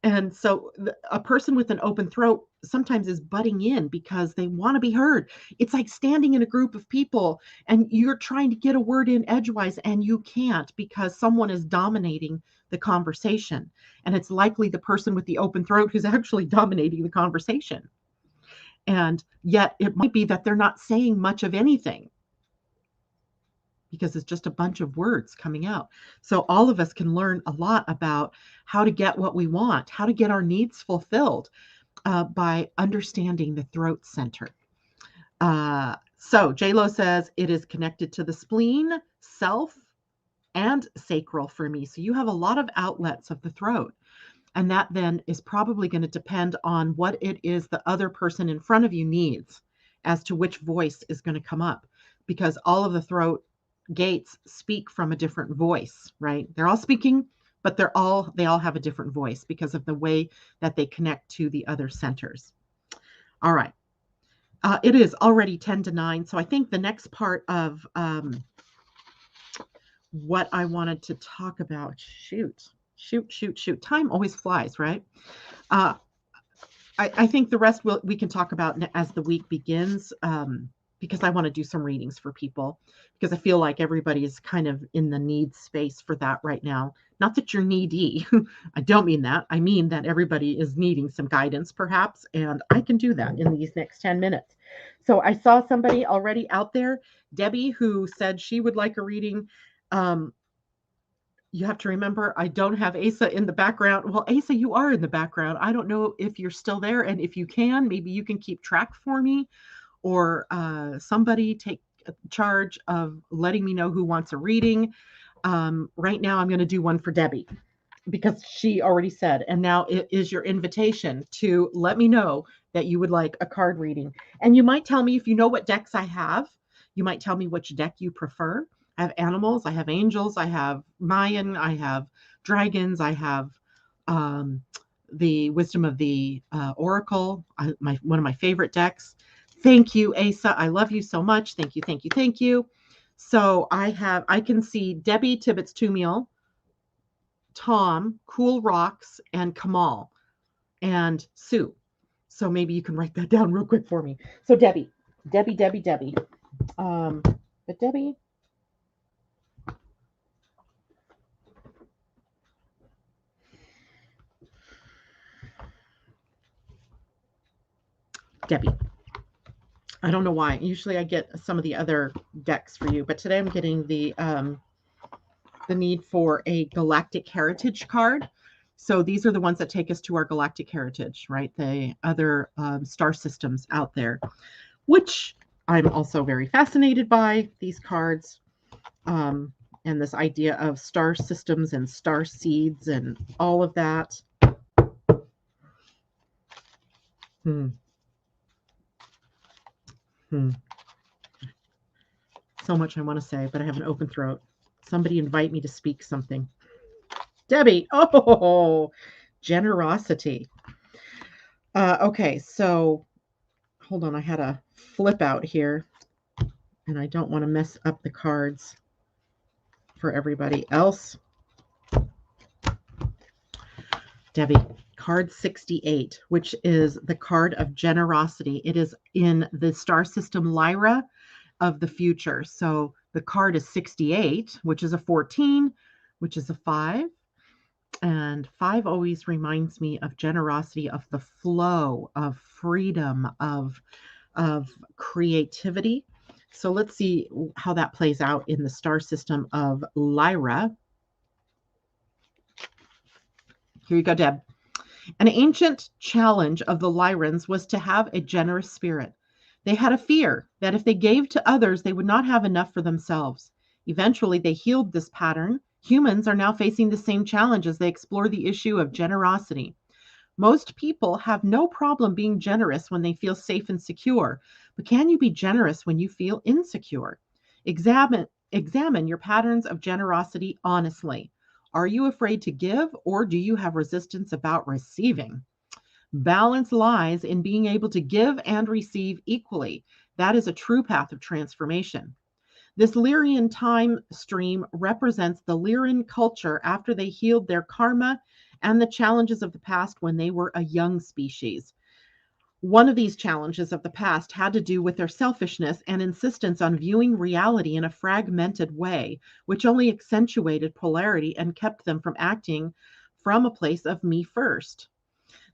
And so a person with an open throat sometimes is butting in because they want to be heard. It's like standing in a group of people and you're trying to get a word in edgewise and you can't because someone is dominating the conversation. And it's likely the person with the open throat who's actually dominating the conversation. And yet it might be that they're not saying much of anything because it's just a bunch of words coming out. So all of us can learn a lot about how to get what we want, how to get our needs fulfilled by understanding the throat center. So J-Lo says it is connected to the spleen, self, and sacral for me. So you have a lot of outlets of the throat. And that then is probably going to depend on what it is the other person in front of you needs as to which voice is going to come up. Because all of the throat gates speak from a different voice, right? They're all speaking, but they all have a different voice because of the way that they connect to the other centers. All right. It is already 10 to 9. So I think the next part of what I wanted to talk about, shoot. Time always flies, right? I think the rest we can talk about as the week begins, because I want to do some readings for people because I feel like everybody is kind of in the need space for that right now. Not that you're needy. I don't mean that. I mean that everybody is needing some guidance perhaps, and I can do that in these next 10 minutes. So I saw somebody already out there, Debbie, who said she would like a reading. You have to remember, I don't have Asa in the background. Well, Asa, you are in the background. I don't know if you're still there. And if you can, maybe you can keep track for me or somebody take charge of letting me know who wants a reading. Right now, I'm going to do one for Debbie because she already said. And now it is your invitation to let me know that you would like a card reading. And you might tell me if you know what decks I have. You might tell me which deck you prefer. I have animals, I have angels, I have Mayan, I have dragons, I have the Wisdom of the Oracle, one of my favorite decks. Thank you, Asa. I love you so much. Thank you, thank you, thank you. So I can see Debbie Tibbetts Tumiel, Tom, Cool Rocks, and Kamal, and Sue. So maybe you can write that down real quick for me. So Debbie. But Debbie. Debbie. I don't know why. Usually I get some of the other decks for you, but today I'm getting the need for a galactic heritage card. So these are the ones that take us to our galactic heritage, right? The other star systems out there, which I'm also very fascinated by these cards and this idea of star systems and star seeds and all of that. So much I want to say, but I have an open throat. Somebody invite me to speak something. Debbie, oh, generosity. Okay, so hold on. I had a flip out here, and I don't want to mess up the cards for everybody else. Debbie, card 68, which is the card of generosity. It is in the star system Lyra of the future. So the card is 68, which is a 14, which is a 5. And 5 always reminds me of generosity, of the flow, of freedom, of creativity. So let's see how that plays out in the star system of Lyra. Here you go, Deb. An ancient challenge of the Lyrans was to have a generous spirit. They had a fear that if they gave to others, they would not have enough for themselves. Eventually, they healed this pattern. Humans are now facing the same challenge as they explore the issue of generosity. Most people have no problem being generous when they feel safe and secure, but can you be generous when you feel insecure? Examine your patterns of generosity honestly. Are you afraid to give, or do you have resistance about receiving? Balance lies in being able to give and receive equally. That is a true path of transformation. This Lyrian time stream represents the Lyrian culture after they healed their karma and the challenges of the past when they were a young species. One of these challenges of the past had to do with their selfishness and insistence on viewing reality in a fragmented way, which only accentuated polarity and kept them from acting from a place of me first.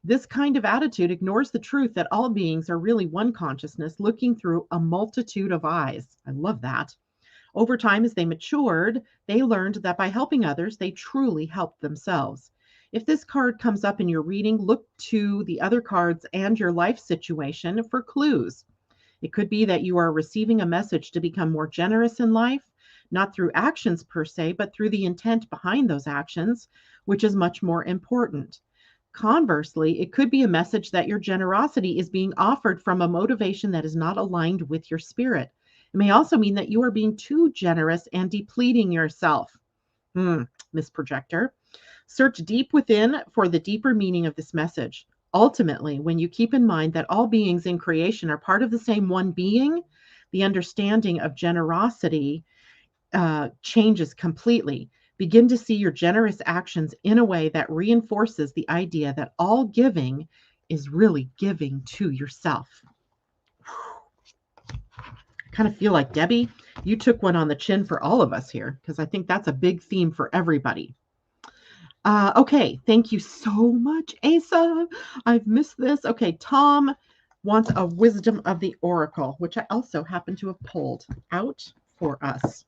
This kind of attitude ignores the truth that all beings are really one consciousness looking through a multitude of eyes. I love that. Over time, as they matured, they learned that by helping others, they truly helped themselves. If this card comes up in your reading, look to the other cards and your life situation for clues. It could be that you are receiving a message to become more generous in life, not through actions per se, but through the intent behind those actions, which is much more important. Conversely, it could be a message that your generosity is being offered from a motivation that is not aligned with your spirit. It may also mean that you are being too generous and depleting yourself. Miss Projector. Search deep within for the deeper meaning of this message. Ultimately, when you keep in mind that all beings in creation are part of the same one being, the understanding of generosity changes completely. Begin to see your generous actions in a way that reinforces the idea that all giving is really giving to yourself. I kind of feel like, Debbie, you took one on the chin for all of us here, because I think that's a big theme for everybody. Okay, thank you so much, Asa. I've missed this. Okay, Tom wants a Wisdom of the Oracle, which I also happen to have pulled out for us.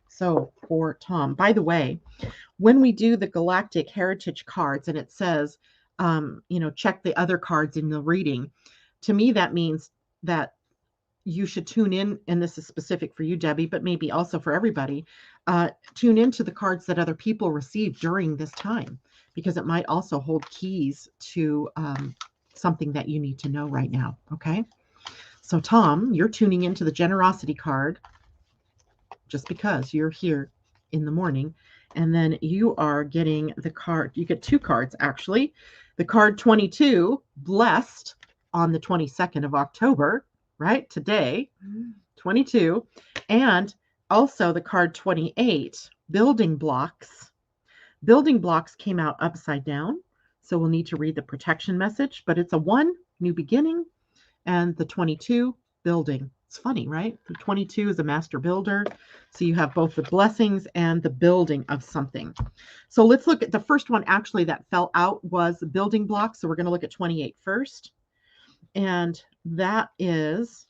So for Tom, by the way, when we do the Galactic Heritage cards and it says, check the other cards in the reading, to me, that means that you should tune in, and this is specific for you, Debbie, but maybe also for everybody, tune into the cards that other people receive during this time, because it might also hold keys to something that you need to know right now, okay? So Tom, you're tuning into the Generosity card just because you're here in the morning, and then you are getting the card. You get two cards, actually. The card 22, Blessed, on the 22nd of October, right? Today, 22. And also the card 28, Building Blocks. Building Blocks came out upside down, so we'll need to read the protection message, but it's a 1, new beginning, and the 22, building. It's funny, right? The 22 is a master builder, so you have both the blessings and the building of something. So let's look at the first one actually that fell out was Building Blocks, so we're going to look at 28 first. And that is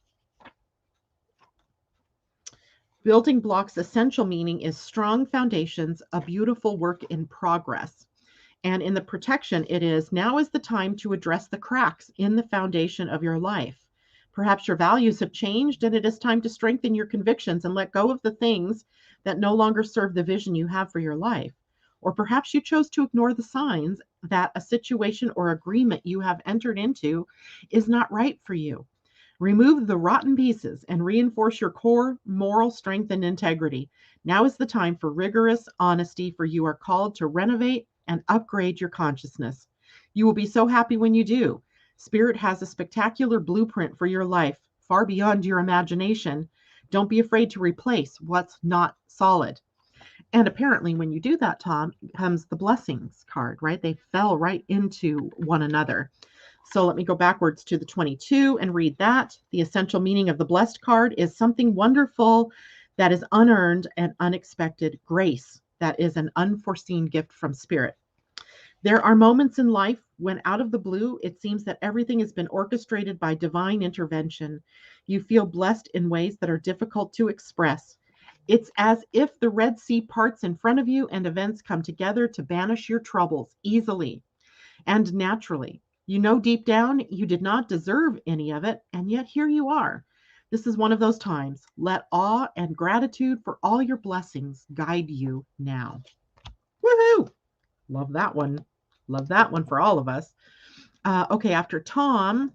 Building Blocks' essential meaning is strong foundations, a beautiful work in progress. And in the protection, it is now is the time to address the cracks in the foundation of your life. Perhaps your values have changed and it is time to strengthen your convictions and let go of the things that no longer serve the vision you have for your life. Or perhaps you chose to ignore the signs that a situation or agreement you have entered into is not right for you. Remove the rotten pieces and reinforce your core moral strength and integrity. Now is the time for rigorous honesty, for you are called to renovate and upgrade your consciousness. You will be so happy when you do. Spirit has a spectacular blueprint for your life, far beyond your imagination. Don't be afraid to replace what's not solid. And apparently when you do that, Tom, comes the blessings card, right? They fell right into one another. So let me go backwards to the 22 and read that. The essential meaning of the blessed card is something wonderful that is unearned and unexpected grace. That is an unforeseen gift from Spirit. There are moments in life when out of the blue, it seems that everything has been orchestrated by divine intervention. You feel blessed in ways that are difficult to express. It's as if the Red Sea parts in front of you and events come together to banish your troubles easily and naturally. You know deep down you did not deserve any of it, and yet here you are. This is one of those times. Let awe and gratitude for all your blessings guide you now. Woohoo! Love that one. Love that one for all of us. Okay, after Tom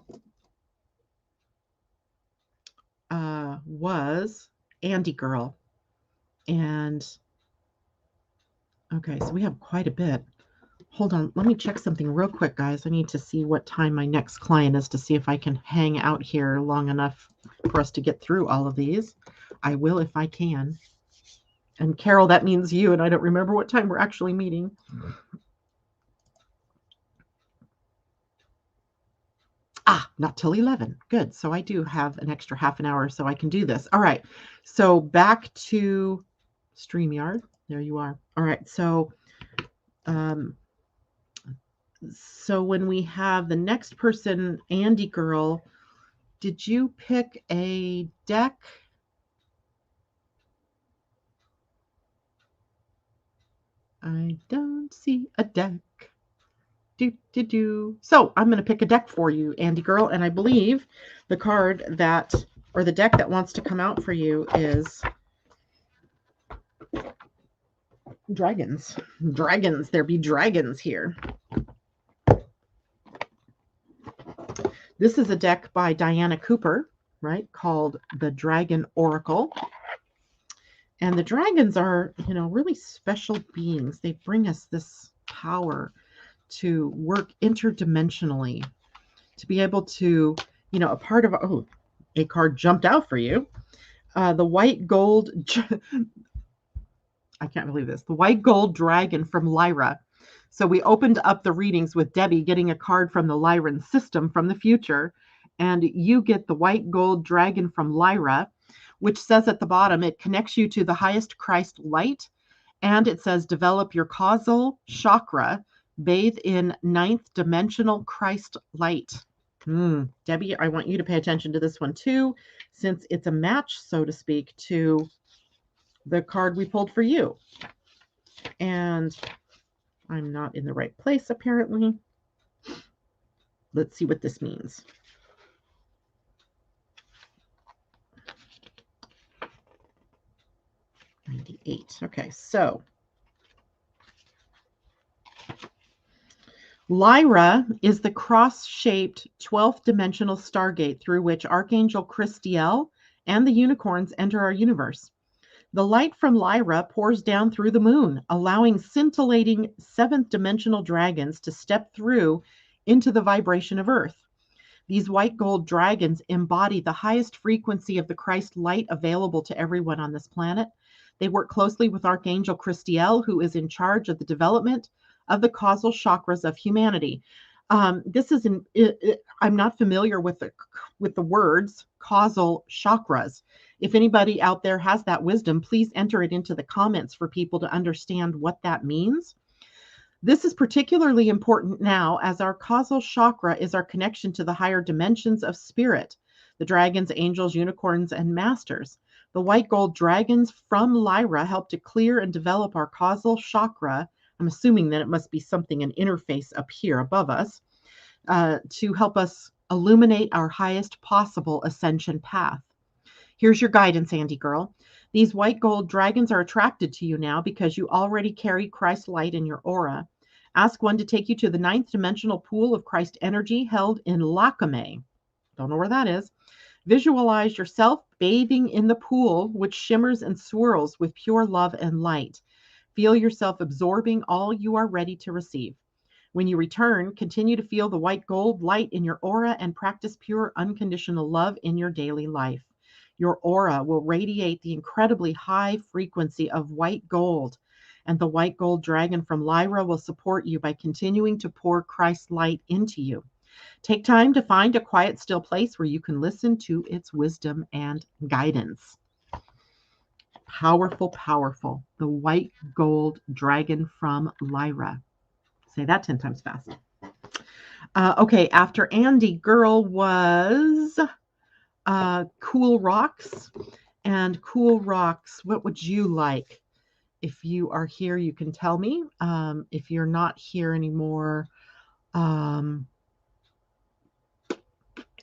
was Andy Girl. And okay, so we have quite a bit. Hold on, let me check something real quick, guys. I need to see what time my next client is to see if I can hang out here long enough for us to get through all of these. I will if I can. And Carol, that means you, and I don't remember what time we're actually meeting. Not till 11. Good. So I do have an extra half an hour so I can do this. All right. So back to StreamYard. There you are. All right. Um, so when we have the next person, Andy girl, did you pick a deck? I don't see a deck. So I'm going to pick a deck for you, Andy girl, and I believe the card that, or the deck that wants to come out for you is dragons. Dragons. There be dragons here. This is a deck by Diana Cooper, right, called the Dragon Oracle. And the dragons are, really special beings. They bring us this power to work interdimensionally, to be able to, a part of, a card jumped out for you. The white gold, I can't believe this, the white gold dragon from Lyra. So we opened up the readings with Debbie getting a card from the Lyran system from the future, and you get the white gold dragon from Lyra, which says at the bottom, it connects you to the highest Christ light, and it says develop your causal chakra, bathe in 9th dimensional Christ light. Debbie, I want you to pay attention to this one too, since it's a match, so to speak, to the card we pulled for you. And I'm not in the right place, apparently. Let's see what this means. $98. Okay, so Lyra is the cross-shaped 12th dimensional stargate through which Archangel Christiel and the unicorns enter our universe. The light from Lyra pours down through the moon, allowing scintillating 7th dimensional dragons to step through into the vibration of Earth. These white gold dragons embody the highest frequency of the Christ light available to everyone on this planet. They work closely with Archangel Christiel, who is in charge of the development of the causal chakras of humanity. I'm not familiar with the words causal chakras. If anybody out there has that wisdom, please enter it into the comments for people to understand what that means. This is particularly important now as our causal chakra is our connection to the higher dimensions of spirit, the dragons, angels, unicorns, and masters. The white gold dragons from Lyra help to clear and develop our causal chakra. I'm assuming that it must be something, an interface up here above us, to help us illuminate our highest possible ascension path. Here's your guidance, Andy girl. These white gold dragons are attracted to you now because you already carry Christ light in your aura. Ask one to take you to the 9th dimensional pool of Christ energy held in Lakame. Don't know where that is. Visualize yourself bathing in the pool, which shimmers and swirls with pure love and light. Feel yourself absorbing all you are ready to receive. When you return, continue to feel the white gold light in your aura and practice pure unconditional love in your daily life. Your aura will radiate the incredibly high frequency of white gold, and the white gold dragon from Lyra will support you by continuing to pour Christ's light into you. Take time to find a quiet, still place where you can listen to its wisdom and guidance. Powerful, powerful. The white gold dragon from Lyra. Say that 10 times fast. Okay, after Andy girl was Cool Rocks. And Cool Rocks, what would you like? If you are here, you can tell me. If you're not here anymore,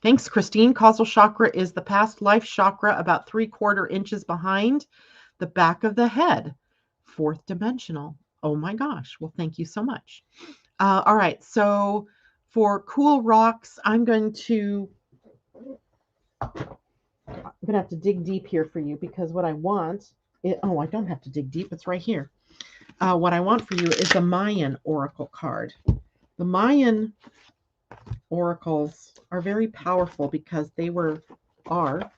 thanks, Christine. Causal chakra is the past life chakra, about 3/4 inches behind the back of the head. 4th dimensional. Oh my gosh. Well, thank you so much. All right. So for Cool Rocks, I'm going to have to dig deep here for you, because what I want is, I don't have to dig deep. It's right here. What I want for you is a Mayan oracle card. The Mayan oracles are very powerful because they are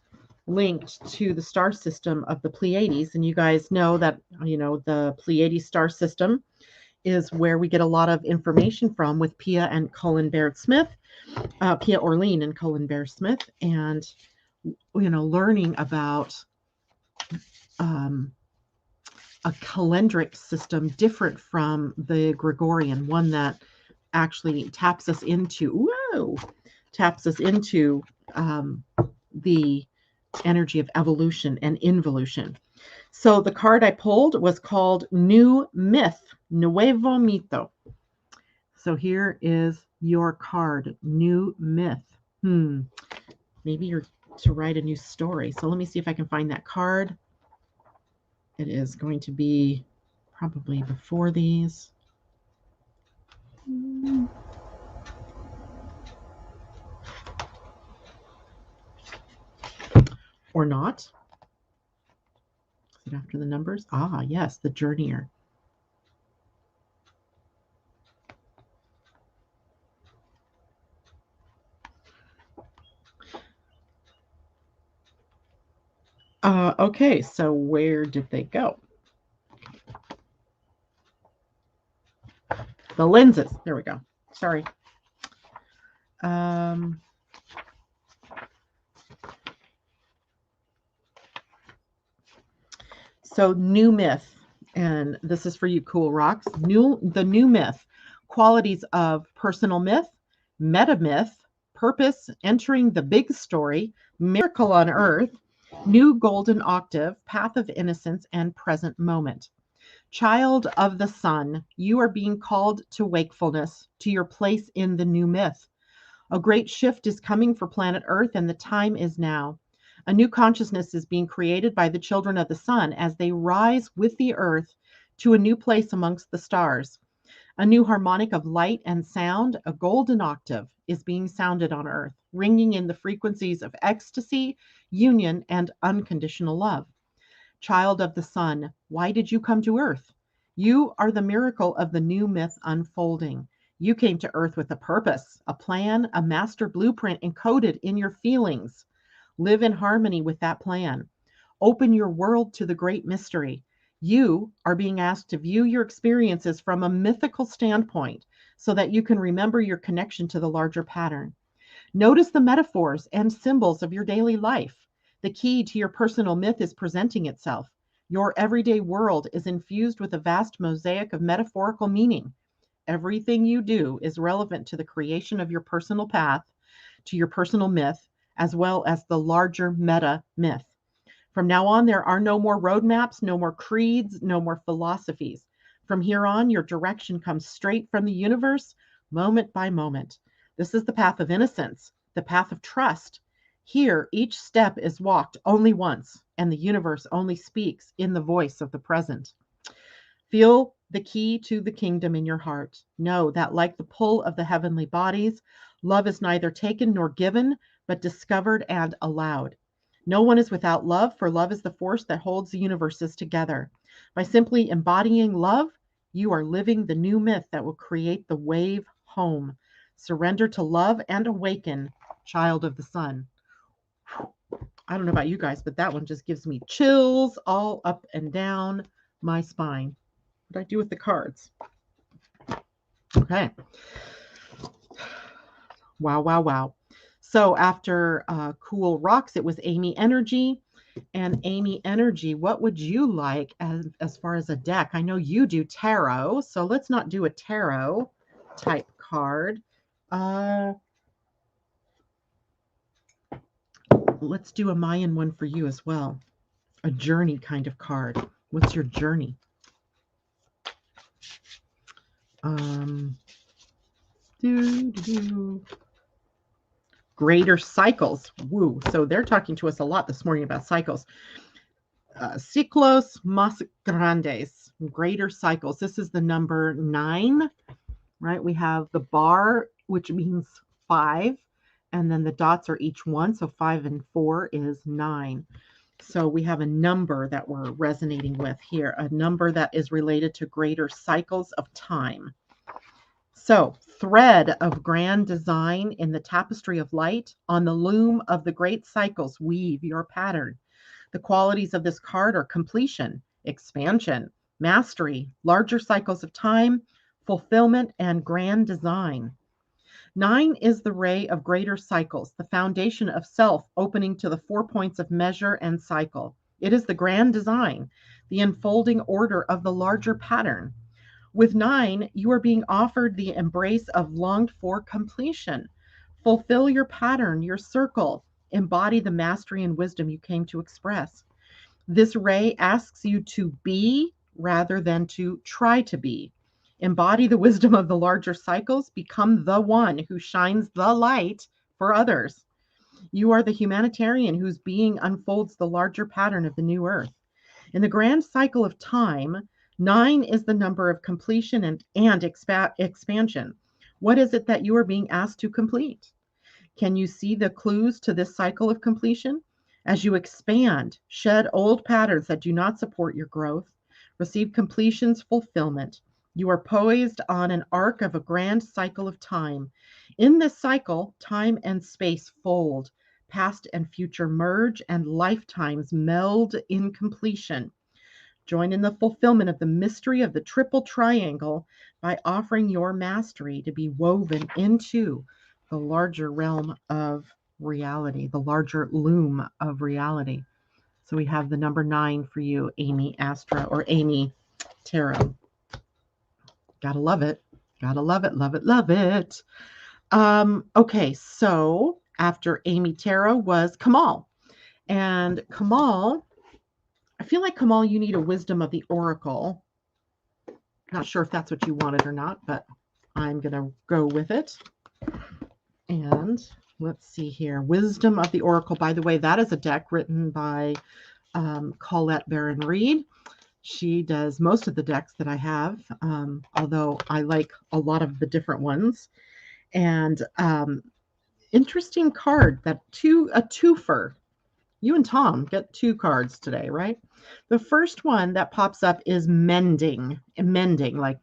linked to the star system of the Pleiades. And you guys know that, the Pleiades star system is where we get a lot of information from with Pia and Colin Baird Smith, Pia Orlean and Colin Baird Smith, and learning about a calendric system different from the Gregorian, one that actually taps us into the energy of evolution and involution. So the card I pulled was called New Myth, Nuevo Mito. So here is your card, New Myth. Maybe you're to write a new story. So let me see if I can find that card. It is going to be probably before these. Or not. Is it after the numbers? Ah, yes, the journeyer. Okay, so where did they go? The lenses. There we go. Sorry. So new myth, and this is for you, Cool Rocks. The new myth, qualities of personal myth, meta myth, purpose, entering the big story, miracle on earth, new golden octave, path of innocence, and present moment. Child of the sun, you are being called to wakefulness, to your place in the new myth. A great shift is coming for planet Earth, and the time is now. A new consciousness is being created by the children of the sun as they rise with the earth to a new place amongst the stars. A new harmonic of light and sound, a golden octave, is being sounded on earth, ringing in the frequencies of ecstasy, union, and unconditional love. Child of the sun, why did you come to earth? You are the miracle of the new myth unfolding. You came to earth with a purpose, a plan, a master blueprint encoded in your feelings. Live in harmony with that plan. Open your world to the great mystery. You are being asked to view your experiences from a mythical standpoint so that you can remember your connection to the larger pattern. Notice the metaphors and symbols of your daily life. The key to your personal myth is presenting itself. Your everyday world is infused with a vast mosaic of metaphorical meaning. Everything you do is relevant to the creation of your personal path, to your personal myth, as well as the larger meta myth. From now on, there are no more roadmaps, no more creeds, no more philosophies. From here on, your direction comes straight from the universe, moment by moment. This is the path of innocence, the path of trust. Here, each step is walked only once, and the universe only speaks in the voice of the present. Feel the key to the kingdom in your heart. Know that, like the pull of the heavenly bodies, love is neither taken nor given, but discovered and allowed. No one is without love, for love is the force that holds the universes together. By simply embodying love, you are living the new myth that will create the wave home. Surrender to love and awaken, child of the sun. I don't know about you guys, but that one just gives me chills all up and down my spine. What do I do with the cards? Okay. Wow, wow, wow. So after Cool Rocks, it was Amy Energy. And Amy Energy, what would you like as far as a deck? I know you do tarot, so let's not do a tarot type card. Let's do a Mayan one for you as well. A journey kind of card. What's your journey? Greater cycles. Woo. So they're talking to us a lot this morning about cycles. Ciclos más grandes. Greater cycles. This is the number 9, right? We have the bar, which means 5, and then the dots are each 1. So 5 and 4 is 9. So we have a number that we're resonating with here, a number that is related to greater cycles of time. So, thread of grand design in the tapestry of light, on the loom of the great cycles, weave your pattern. The qualities of this card are completion, expansion, mastery, larger cycles of time, fulfillment, and grand design. 9 is the ray of greater cycles, the foundation of self opening to the 4 points of measure and cycle. It is the grand design, the unfolding order of the larger pattern. With 9, you are being offered the embrace of longed for completion. Fulfill your pattern, your circle, embody the mastery and wisdom you came to express. This ray asks you to be rather than to try to be. Embody the wisdom of the larger cycles, become the one who shines the light for others. You are the humanitarian whose being unfolds the larger pattern of the new earth. In the grand cycle of time, 9 is the number of completion and expansion. What is it that you are being asked to complete? Can you see the clues to this cycle of completion? As you expand, shed old patterns that do not support your growth, receive completion's fulfillment. You are poised on an arc of a grand cycle of time. In this cycle, time and space fold, past and future merge, and lifetimes meld in completion. Join in the fulfillment of the mystery of the triple triangle by offering your mastery to be woven into the larger realm of reality, the larger loom of reality. So we have the number 9 for you, Amy Astra, or Amy Tarot. Gotta love it. Gotta love it, love it, love it. Okay, so after Amy Tarot was Kamal. And Kamal, I feel like Kamal, you need a wisdom of the oracle. Not sure if that's what you wanted or not, but I'm going to go with it. And let's see here. Wisdom of the Oracle. By the way, that is a deck written by Colette Baron-Reed. She does most of the decks that I have, although I like a lot of the different ones. And interesting card, that a twofer. You and Tom get 2 cards today, right? The first one that pops up is mending, like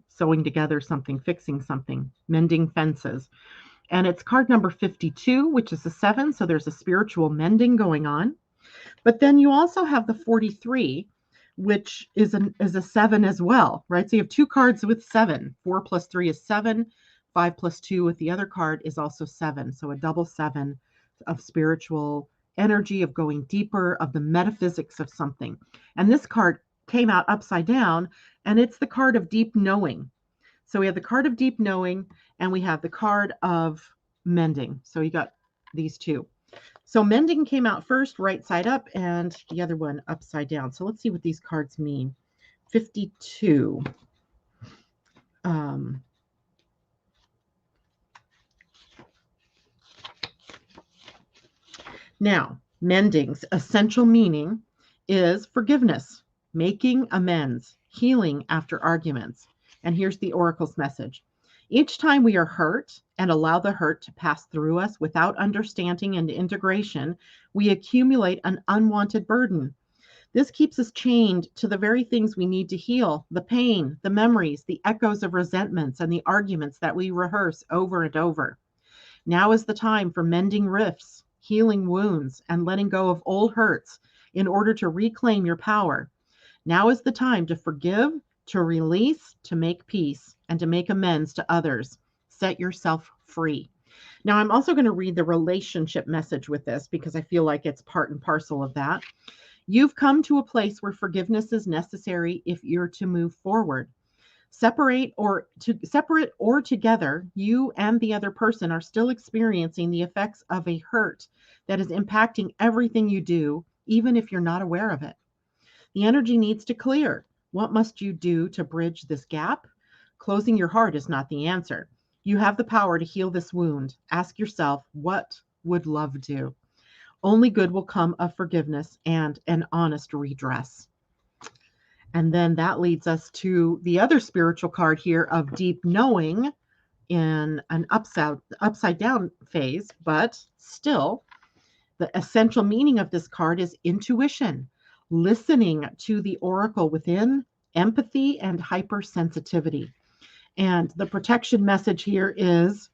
sewing together something, fixing something, mending fences. And it's card number 52, which is a 7. So there's a spiritual mending going on. But then you also have the 43, which is a 7 as well, right? So you have 2 cards with 7. 4 plus 3 is 7. 5 plus 2 with the other card is also 7. So a double 7 of spiritual energy, of going deeper, of the metaphysics of something. And this card came out upside down, and it's the card of deep knowing. So we have the card of deep knowing, and we have the card of mending. So you got these 2. So mending came out first, right side up, and the other one upside down. So let's see what these cards mean. 52. Now, mending's essential meaning is forgiveness, making amends, healing after arguments. And here's the oracle's message. Each time we are hurt and allow the hurt to pass through us without understanding and integration, we accumulate an unwanted burden. This keeps us chained to the very things we need to heal, the pain, the memories, the echoes of resentments, and the arguments that we rehearse over and over. Now is the time for mending rifts, healing wounds, and letting go of old hurts in order to reclaim your power. Now is the time to forgive, to release, to make peace, and to make amends to others. Set yourself free. Now, I'm also going to read the relationship message with this because I feel like it's part and parcel of that. You've come to a place where forgiveness is necessary if you're to move forward. Separate or together, you and the other person are still experiencing the effects of a hurt that is impacting everything you do, even if you're not aware of it. The energy needs to clear. What must you do to bridge this gap? Closing your heart is not the answer. You have the power to heal this wound. Ask yourself, what would love do? Only good will come of forgiveness and an honest redress. And then that leads us to the other spiritual card here of deep knowing in an upside down phase, but still the essential meaning of this card is intuition, listening to the oracle within, empathy and hypersensitivity. And the protection message here is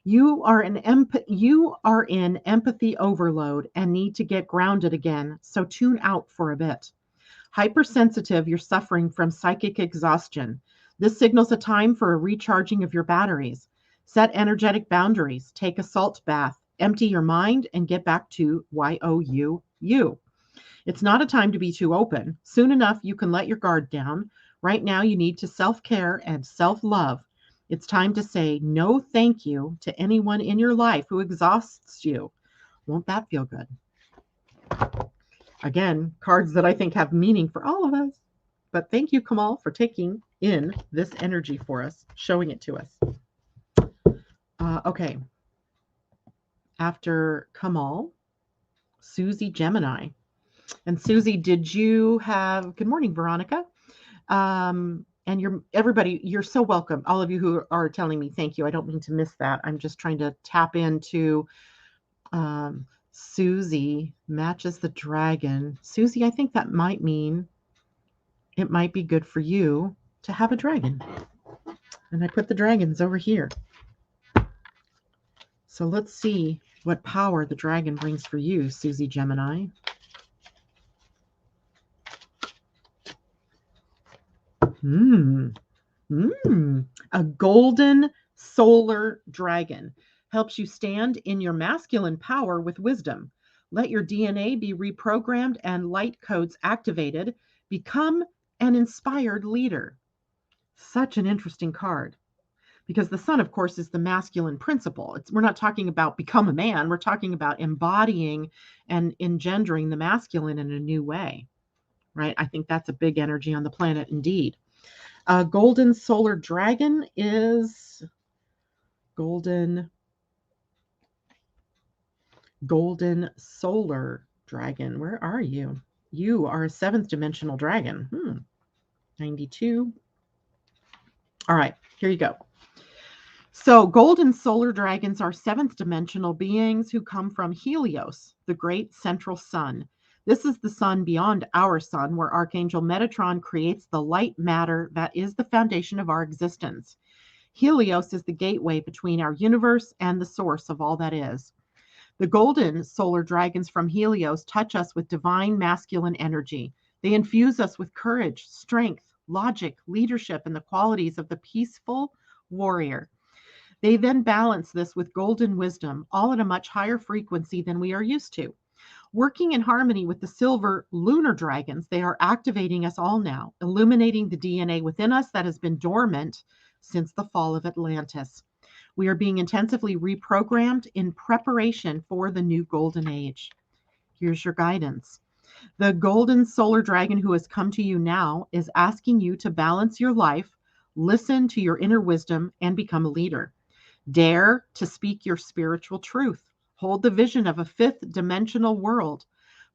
you are in empathy overload and need to get grounded again. So tune out for a bit. Hypersensitive, you're suffering from psychic exhaustion. This signals a time for a recharging of your batteries. Set energetic boundaries. Take a salt bath. Empty your mind and get back to you. It's not a time to be too open. Soon enough, you can let your guard down. Right now, you need to self-care and self-love. It's time to say no thank you to anyone in your life who exhausts you. Won't that feel good? Again, cards that I think have meaning for all of us. But thank you, Kamal, for taking in this energy for us, showing it to us. Okay. After Kamal, Susie Gemini. And Susie, did you have, good morning, Veronica. And everybody, you're so welcome. All of you who are telling me thank you. I don't mean to miss that. I'm just trying to tap into Susie matches the dragon. Susie, I think that might mean it might be good for you to have a dragon. And I put the dragons over here. So let's see what power the dragon brings for you, Susie Gemini. A golden solar dragon helps you stand in your masculine power with wisdom. Let your DNA be reprogrammed and light codes activated. Become an inspired leader. Such an interesting card. Because the sun, of course, is the masculine principle. We're not talking about become a man. We're talking about embodying and engendering the masculine in a new way, right? I think that's a big energy on the planet indeed. Golden solar dragon is golden solar dragon. Where are you? You are a 7th dimensional dragon. 92. All right, here you go. So golden solar dragons are 7th dimensional beings who come from Helios, the great central sun. This is the sun beyond our sun, where Archangel Metatron creates the light matter that is the foundation of our existence. Helios is the gateway between our universe and the source of all that is. The golden solar dragons from Helios touch us with divine masculine energy. They infuse us with courage, strength, logic, leadership, and the qualities of the peaceful warrior. They then balance this with golden wisdom, all at a much higher frequency than we are used to. Working in harmony with the silver lunar dragons, they are activating us all now, illuminating the DNA within us that has been dormant since the fall of Atlantis. We are being intensively reprogrammed in preparation for the new golden age. Here's your guidance. The golden solar dragon who has come to you now is asking you to balance your life, listen to your inner wisdom, and become a leader. Dare to speak your spiritual truth. Hold the vision of a 5th dimensional world.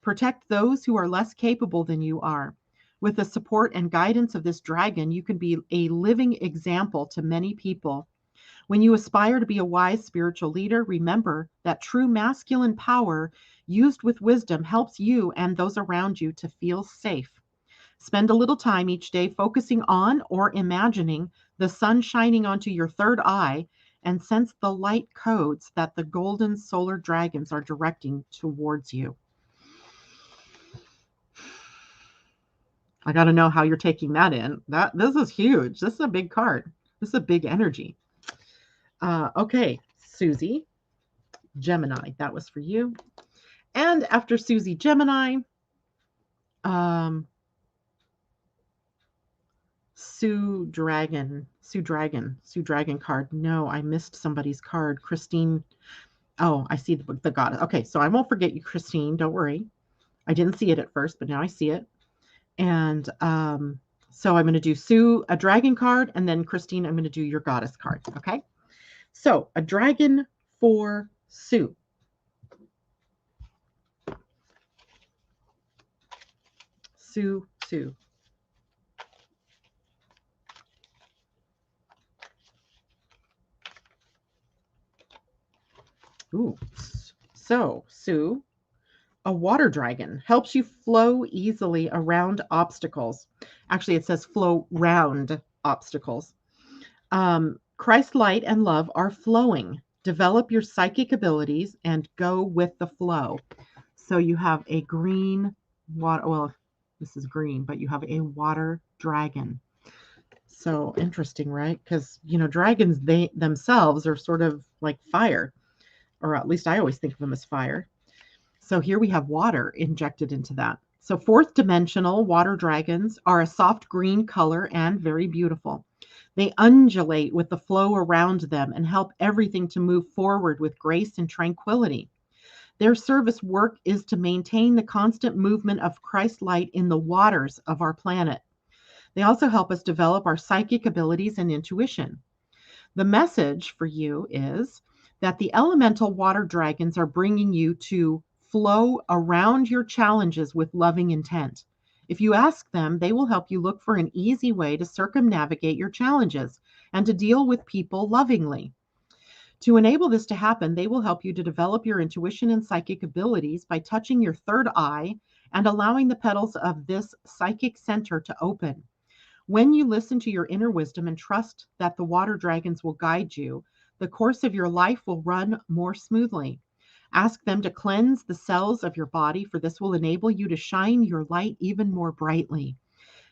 Protect those who are less capable than you are. With the support and guidance of this dragon, you can be a living example to many people. When you aspire to be a wise spiritual leader, remember that true masculine power used with wisdom helps you and those around you to feel safe. Spend a little time each day focusing on or imagining the sun shining onto your third eye and sense the light codes that the golden solar dragons are directing towards you. I got to know how you're taking that in. This is huge. This is a big card. This is a big energy. Okay, Susie Gemini, that was for you. And after Susie Gemini, Sue Dragon card. No, I missed somebody's card. Christine. Oh, I see the goddess. Okay, so I won't forget you, Christine. Don't worry. I didn't see it at first, but now I see it. And so I'm going to do Sue, a dragon card, and then Christine, I'm going to do your goddess card. Okay. So a dragon for Sue. Sue. Ooh. So, Sue, a water dragon helps you flow easily around obstacles. Actually, it says flow round obstacles. Christ light and love are flowing. Develop your psychic abilities and go with the flow. So you have a green water. Well, This is green, but you have a water dragon. So interesting, right? Because, dragons, they themselves are sort of like fire, or at least I always think of them as fire. So here we have water injected into that. So fourth dimensional water dragons are a soft green color and very beautiful. They undulate with the flow around them and help everything to move forward with grace and tranquility. Their service work is to maintain the constant movement of Christ light in the waters of our planet. They also help us develop our psychic abilities and intuition. The message for you is that the elemental water dragons are bringing you to flow around your challenges with loving intent. If you ask them, they will help you look for an easy way to circumnavigate your challenges and to deal with people lovingly. To enable this to happen, they will help you to develop your intuition and psychic abilities by touching your third eye and allowing the petals of this psychic center to open. When you listen to your inner wisdom and trust that the water dragons will guide you, the course of your life will run more smoothly. Ask them to cleanse the cells of your body, for this will enable you to shine your light even more brightly.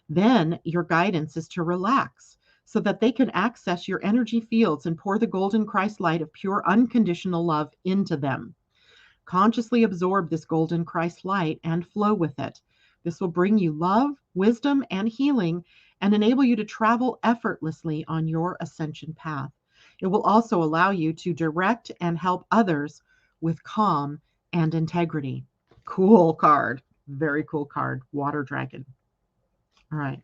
Then your guidance is to relax so that they can access your energy fields and pour the golden Christ light of pure unconditional love into them. Consciously absorb this golden Christ light and flow with it. This will bring you love, wisdom, and healing and enable you to travel effortlessly on your ascension path. It will also allow you to direct and help others with calm and integrity. Cool card. Very cool card. Water dragon. All right.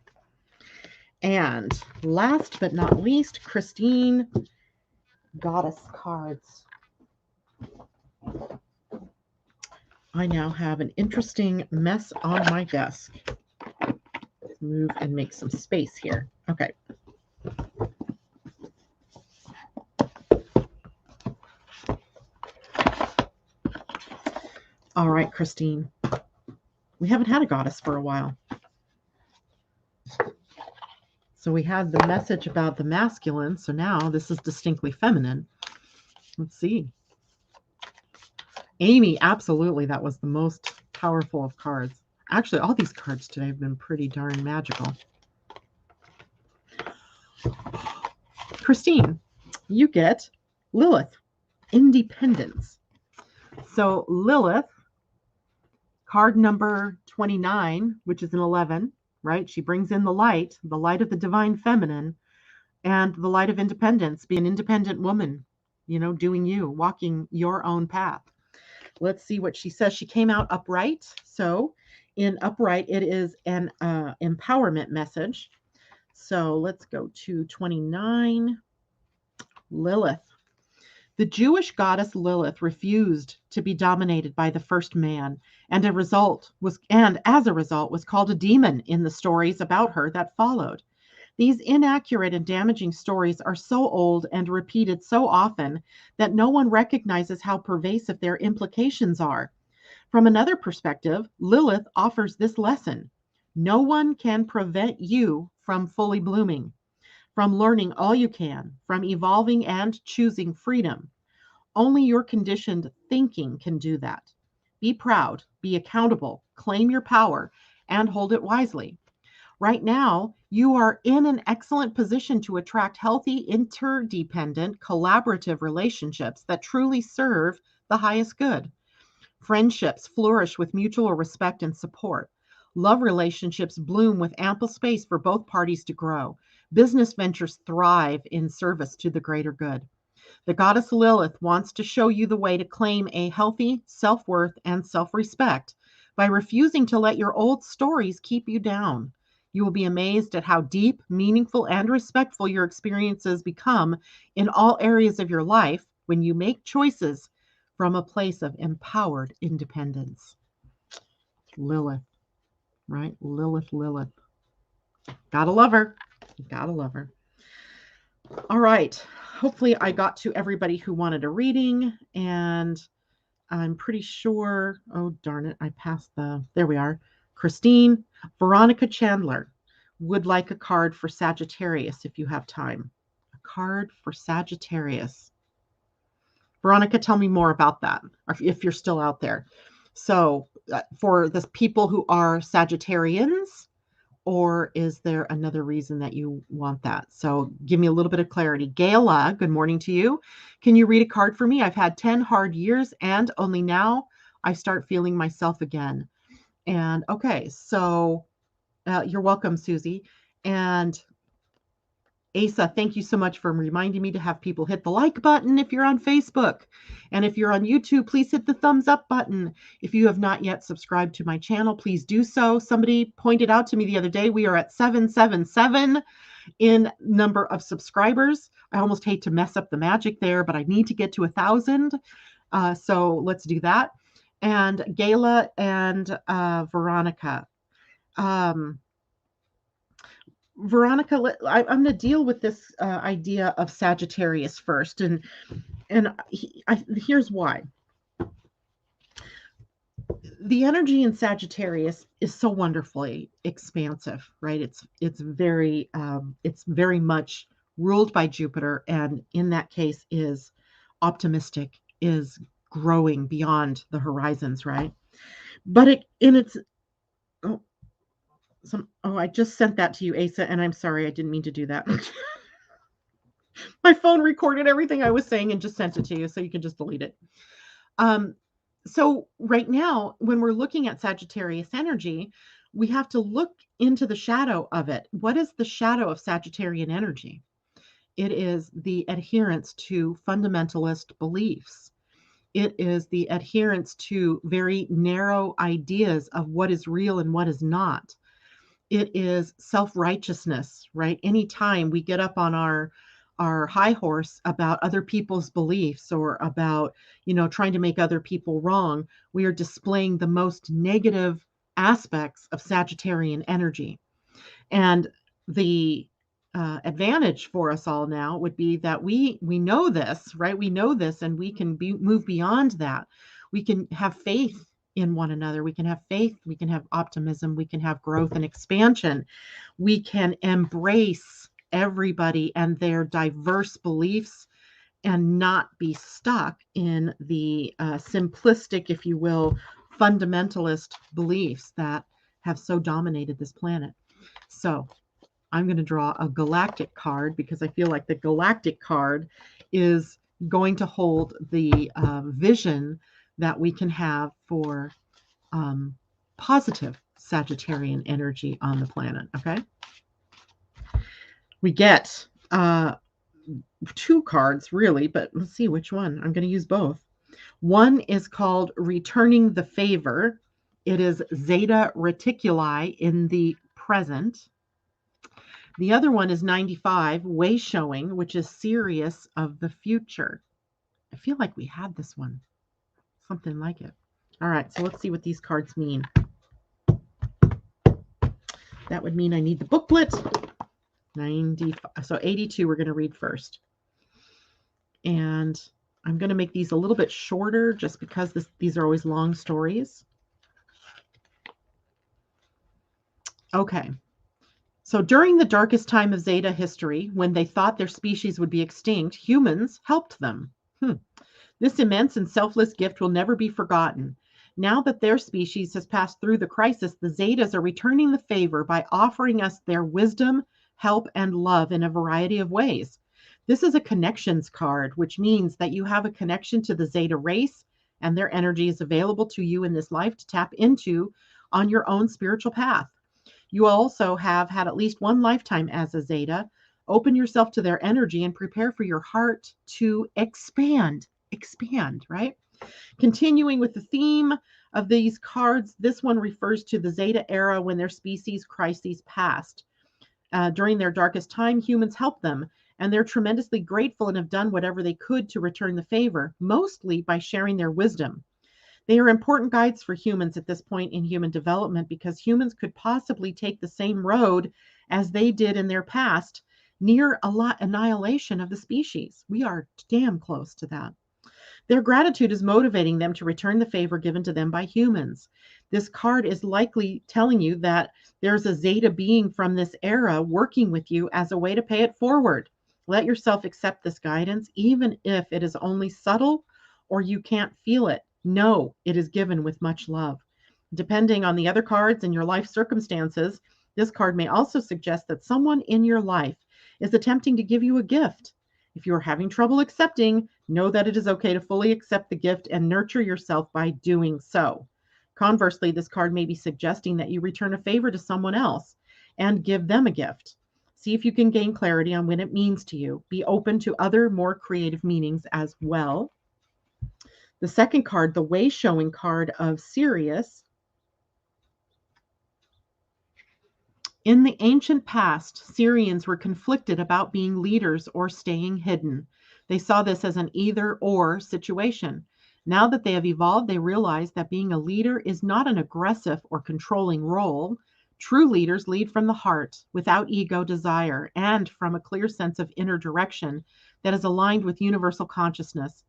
And last but not least, Christine, goddess cards. I now have an interesting mess on my desk. Let's move and make some space here. Okay. All right, Christine. We haven't had a goddess for a while. So we had the message about the masculine. So now this is distinctly feminine. Let's see. Amy, absolutely. That was the most powerful of cards. Actually, all these cards today have been pretty darn magical. Christine, you get Lilith, independence. So Lilith, card number 29, which is an 11, right? She brings in the light of the divine feminine and the light of independence. Be an independent woman, doing you, walking your own path. Let's see what she says. She came out upright. So in upright, it is an empowerment message. So let's go to 29. Lilith. The Jewish goddess Lilith refused to be dominated by the first man, and as a result was called a demon in the stories about her that followed. These inaccurate and damaging stories are so old and repeated so often that no one recognizes how pervasive their implications are. From another perspective, Lilith offers this lesson: no one can prevent you from fully blooming, from learning all you can, from evolving and choosing freedom. Only your conditioned thinking can do that. Be proud, be accountable, claim your power, and hold it wisely. Right now, you are in an excellent position to attract healthy, interdependent, collaborative relationships that truly serve the highest good. Friendships flourish with mutual respect and support. Love relationships bloom with ample space for both parties to grow. Business ventures thrive in service to the greater good. The goddess Lilith wants to show you the way to claim a healthy self-worth and self-respect by refusing to let your old stories keep you down. You will be amazed at how deep, meaningful, and respectful your experiences become in all areas of your life when you make choices from a place of empowered independence. Lilith, right? Lilith. Gotta love her. Gotta love her. All right. Hopefully I got to everybody who wanted a reading, and I'm pretty sure, oh darn it, I passed there we are. Christine, Veronica Chandler would like a card for Sagittarius if you have time. A card for Sagittarius. Veronica, tell me more about that, or if you're still out there. So for the people who are Sagittarians, or is there another reason that you want that? So give me a little bit of clarity. Gayla, good morning to you. Can you read a card for me? I've had 10 hard years and only now I start feeling myself again. And okay, so you're welcome, Susie. And Asa, thank you so much for reminding me to have people hit the like button if you're on Facebook. And if you're on YouTube, please hit the thumbs up button. If you have not yet subscribed to my channel, please do so. Somebody pointed out to me the other day, we are at 777 in number of subscribers. I almost hate to mess up the magic there, but I need to get to 1,000. So let's do that. And Gayla and Veronica. Veronica, I'm going to deal with this idea of Sagittarius first, and here's why. The energy in Sagittarius is so wonderfully expansive, right? It's very much ruled by Jupiter, and in that case is optimistic, is growing beyond the horizons, right? But I just sent that to you, Asa, and I'm sorry, I didn't mean to do that. My phone recorded everything I was saying and just sent it to you, so you can just delete it. So right now, when we're looking at Sagittarius energy, we have to look into the shadow of it. What is the shadow of Sagittarian energy? It is the adherence to fundamentalist beliefs. It is the adherence to very narrow ideas of what is real and what is not. It is self-righteousness, right? Anytime we get up on our high horse about other people's beliefs or about, trying to make other people wrong, we are displaying the most negative aspects of Sagittarian energy. And the advantage for us all now would be that we know this, right? We know this, and we can move beyond that. We can have faith in one another. We can have faith. We can have optimism. We can have growth and expansion. We can embrace everybody and their diverse beliefs and not be stuck in the simplistic, if you will, fundamentalist beliefs that have so dominated this planet. So I'm going to draw a galactic card because I feel like the galactic card is going to hold the vision that we can have for positive Sagittarian energy on the planet. Okay. We get two cards really, but let's see which one. I'm going to use both. One is called Returning the Favor. It is Zeta Reticuli in the present. The other one is 95, Way Showing, which is Sirius of the future. I feel like we had this one. Something like it. All right, so let's see what these cards mean. That would mean I need the booklet. 95. So 82 we're going to read first. And I'm going to make these a little bit shorter just because these are always long stories. Okay. So during the darkest time of Zeta history, when they thought their species would be extinct, humans helped them. This immense and selfless gift will never be forgotten. Now that their species has passed through the crisis, the Zetas are returning the favor by offering us their wisdom, help, and love in a variety of ways. This is a connections card, which means that you have a connection to the Zeta race, and their energy is available to you in this life to tap into on your own spiritual path. You also have had at least one lifetime as a Zeta. Open yourself to their energy and prepare for your heart to expand, right? Continuing with the theme of these cards, this one refers to the Zeta era when their species crises passed. During their darkest time, humans helped them, and they're tremendously grateful and have done whatever they could to return the favor, mostly by sharing their wisdom. They are important guides for humans at this point in human development because humans could possibly take the same road as they did in their past, near annihilation of the species. We are damn close to that. Their gratitude is motivating them to return the favor given to them by humans. This card is likely telling you that there's a Zeta being from this era working with you as a way to pay it forward. Let yourself accept this guidance, even if it is only subtle or you can't feel it. No, it is given with much love. Depending on the other cards and your life circumstances, this card may also suggest that someone in your life is attempting to give you a gift. If you are having trouble accepting, know that it is okay to fully accept the gift and nurture yourself by doing so. Conversely, this card may be suggesting that you return a favor to someone else and give them a gift. See if you can gain clarity on what it means to you. Be open to other more creative meanings as well. The second card, the way showing card of Sirius. In the ancient past, Syrians were conflicted about being leaders or staying hidden. They saw this as an either-or situation. Now that they have evolved, they realize that being a leader is not an aggressive or controlling role. True leaders lead from the heart, without ego desire, and from a clear sense of inner direction that is aligned with universal consciousness.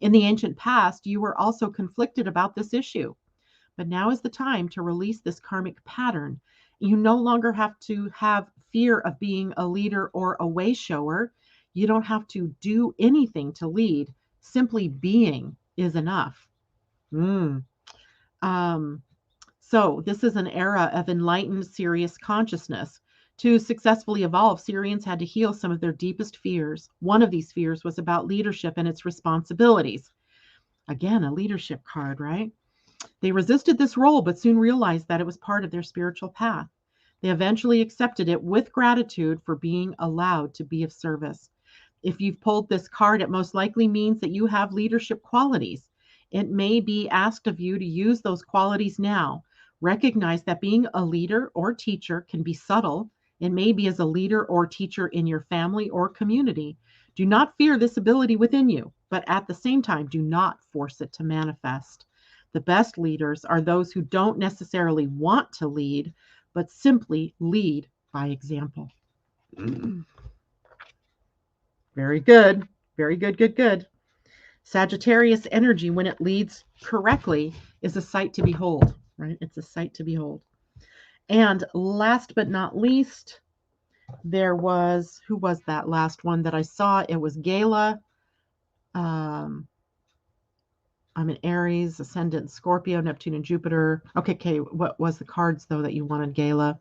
In the ancient past, you were also conflicted about this issue. But now is the time to release this karmic pattern. You no longer have to have fear of being a leader or a way shower. You don't have to do anything to lead. Simply being is enough. So this is an era of enlightened, serious consciousness. To successfully evolve, Syrians had to heal some of their deepest fears. One of these fears was about leadership and its responsibilities. Again, a leadership card, right? They resisted this role, but soon realized that it was part of their spiritual path. They eventually accepted it with gratitude for being allowed to be of service. If you've pulled this card, it most likely means that you have leadership qualities. It may be asked of you to use those qualities now. Recognize that being a leader or teacher can be subtle. It may be as a leader or teacher in your family or community. Do not fear this ability within you, but at the same time, do not force it to manifest. The best leaders are those who don't necessarily want to lead, but simply lead by example. Very good. Very good, good, good. Sagittarius energy, when it leads correctly, is a sight to behold, right? It's a sight to behold. And last but not least, there was, who was that last one that I saw? It was Gala. I'm an Aries, ascendant Scorpio, Neptune and Jupiter. Okay. What was the cards, though, that you wanted, Gala?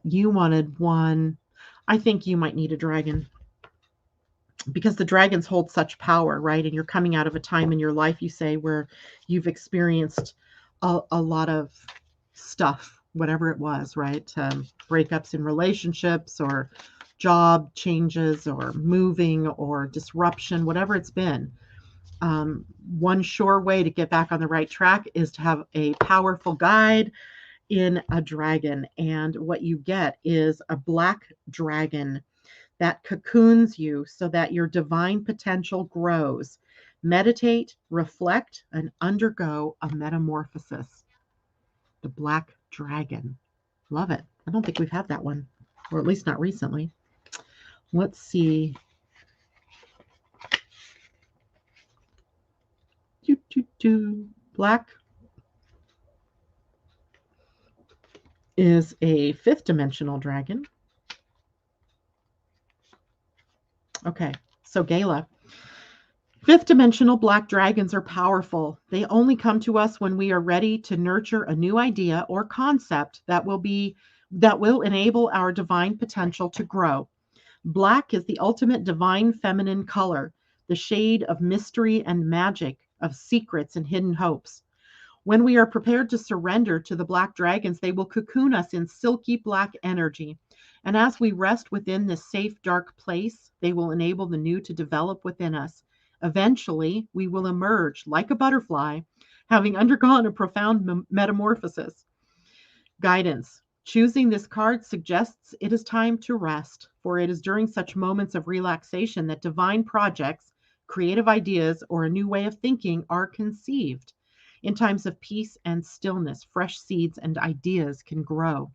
You wanted one. I think you might need a dragon because the dragons hold such power, right? And you're coming out of a time in your life, you say, where you've experienced a lot of stuff, whatever it was, right? Breakups in relationships or job changes or moving or disruption, whatever it's been. One sure way to get back on the right track is to have a powerful guide in a dragon. And what you get is a black dragon that cocoons you so that your divine potential grows. Meditate, reflect, and undergo a metamorphosis. The black dragon. Love it. I don't think we've had that one, or at least not recently. Let's see. Black is a fifth dimensional dragon. Okay, so Gala. Fifth dimensional black dragons are powerful. They only come to us when we are ready to nurture a new idea or concept that will enable our divine potential to grow. Black is the ultimate divine feminine color, the shade of mystery and magic, of secrets and hidden hopes. When we are prepared to surrender to the black dragons, they will cocoon us in silky black energy. And as we rest within this safe, dark place, they will enable the new to develop within us. Eventually, we will emerge like a butterfly, having undergone a profound metamorphosis. Guidance. Choosing this card suggests it is time to rest, for it is during such moments of relaxation that divine projects, creative ideas, or a new way of thinking are conceived. In times of peace and stillness, fresh seeds and ideas can grow.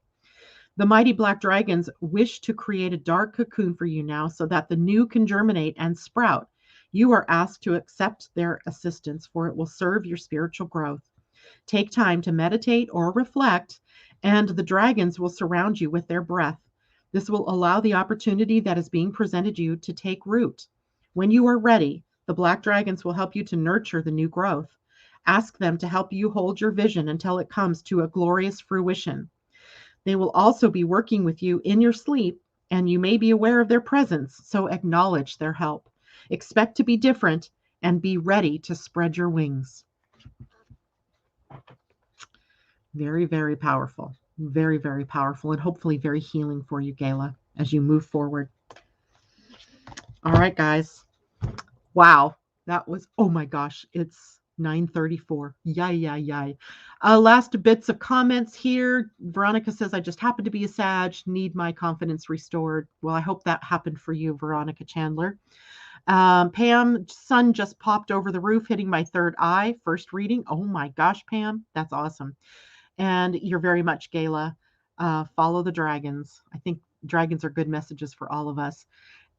The mighty black dragons wish to create a dark cocoon for you now so that the new can germinate and sprout. You are asked to accept their assistance, for it will serve your spiritual growth. Take time to meditate or reflect, and the dragons will surround you with their breath. This will allow the opportunity that is being presented you to take root. When you are ready, the black dragons will help you to nurture the new growth. Ask them to help you hold your vision until it comes to a glorious fruition. They will also be working with you in your sleep, and you may be aware of their presence, so acknowledge their help. Expect to be different and be ready to spread your wings. Very, very powerful. Very, very powerful, and hopefully very healing for you, Gayla, as you move forward. All right, guys. Wow. That was, oh my gosh, it's 9:34. Yay. Last bits of comments here. Veronica says, I just happen to be a Sag, need my confidence restored. Well, I hope that happened for you, Veronica Chandler. Pam, sun just popped over the roof, hitting my third eye. First reading. Oh my gosh, Pam, that's awesome. And you're very much, Gayla. Follow the dragons. I think dragons are good messages for all of us.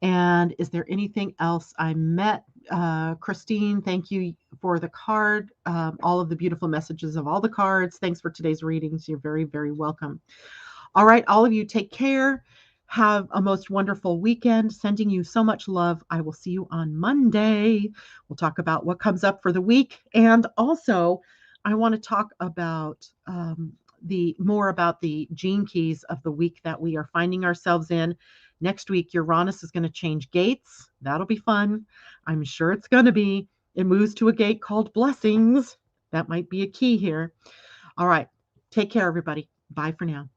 And is there anything else I met? Christine, thank you for the card. All of the beautiful messages of all the cards. Thanks for today's readings. You're very, very welcome. All right, all of you, take care. Have a most wonderful weekend. Sending you so much love. I will see you on Monday. We'll talk about what comes up for the week. And also, I want to talk about more about the gene keys of the week that we are finding ourselves in. Next week, Uranus is going to change gates. That'll be fun. I'm sure it's going to be. It moves to a gate called blessings. That might be a key here. All right. Take care, everybody. Bye for now.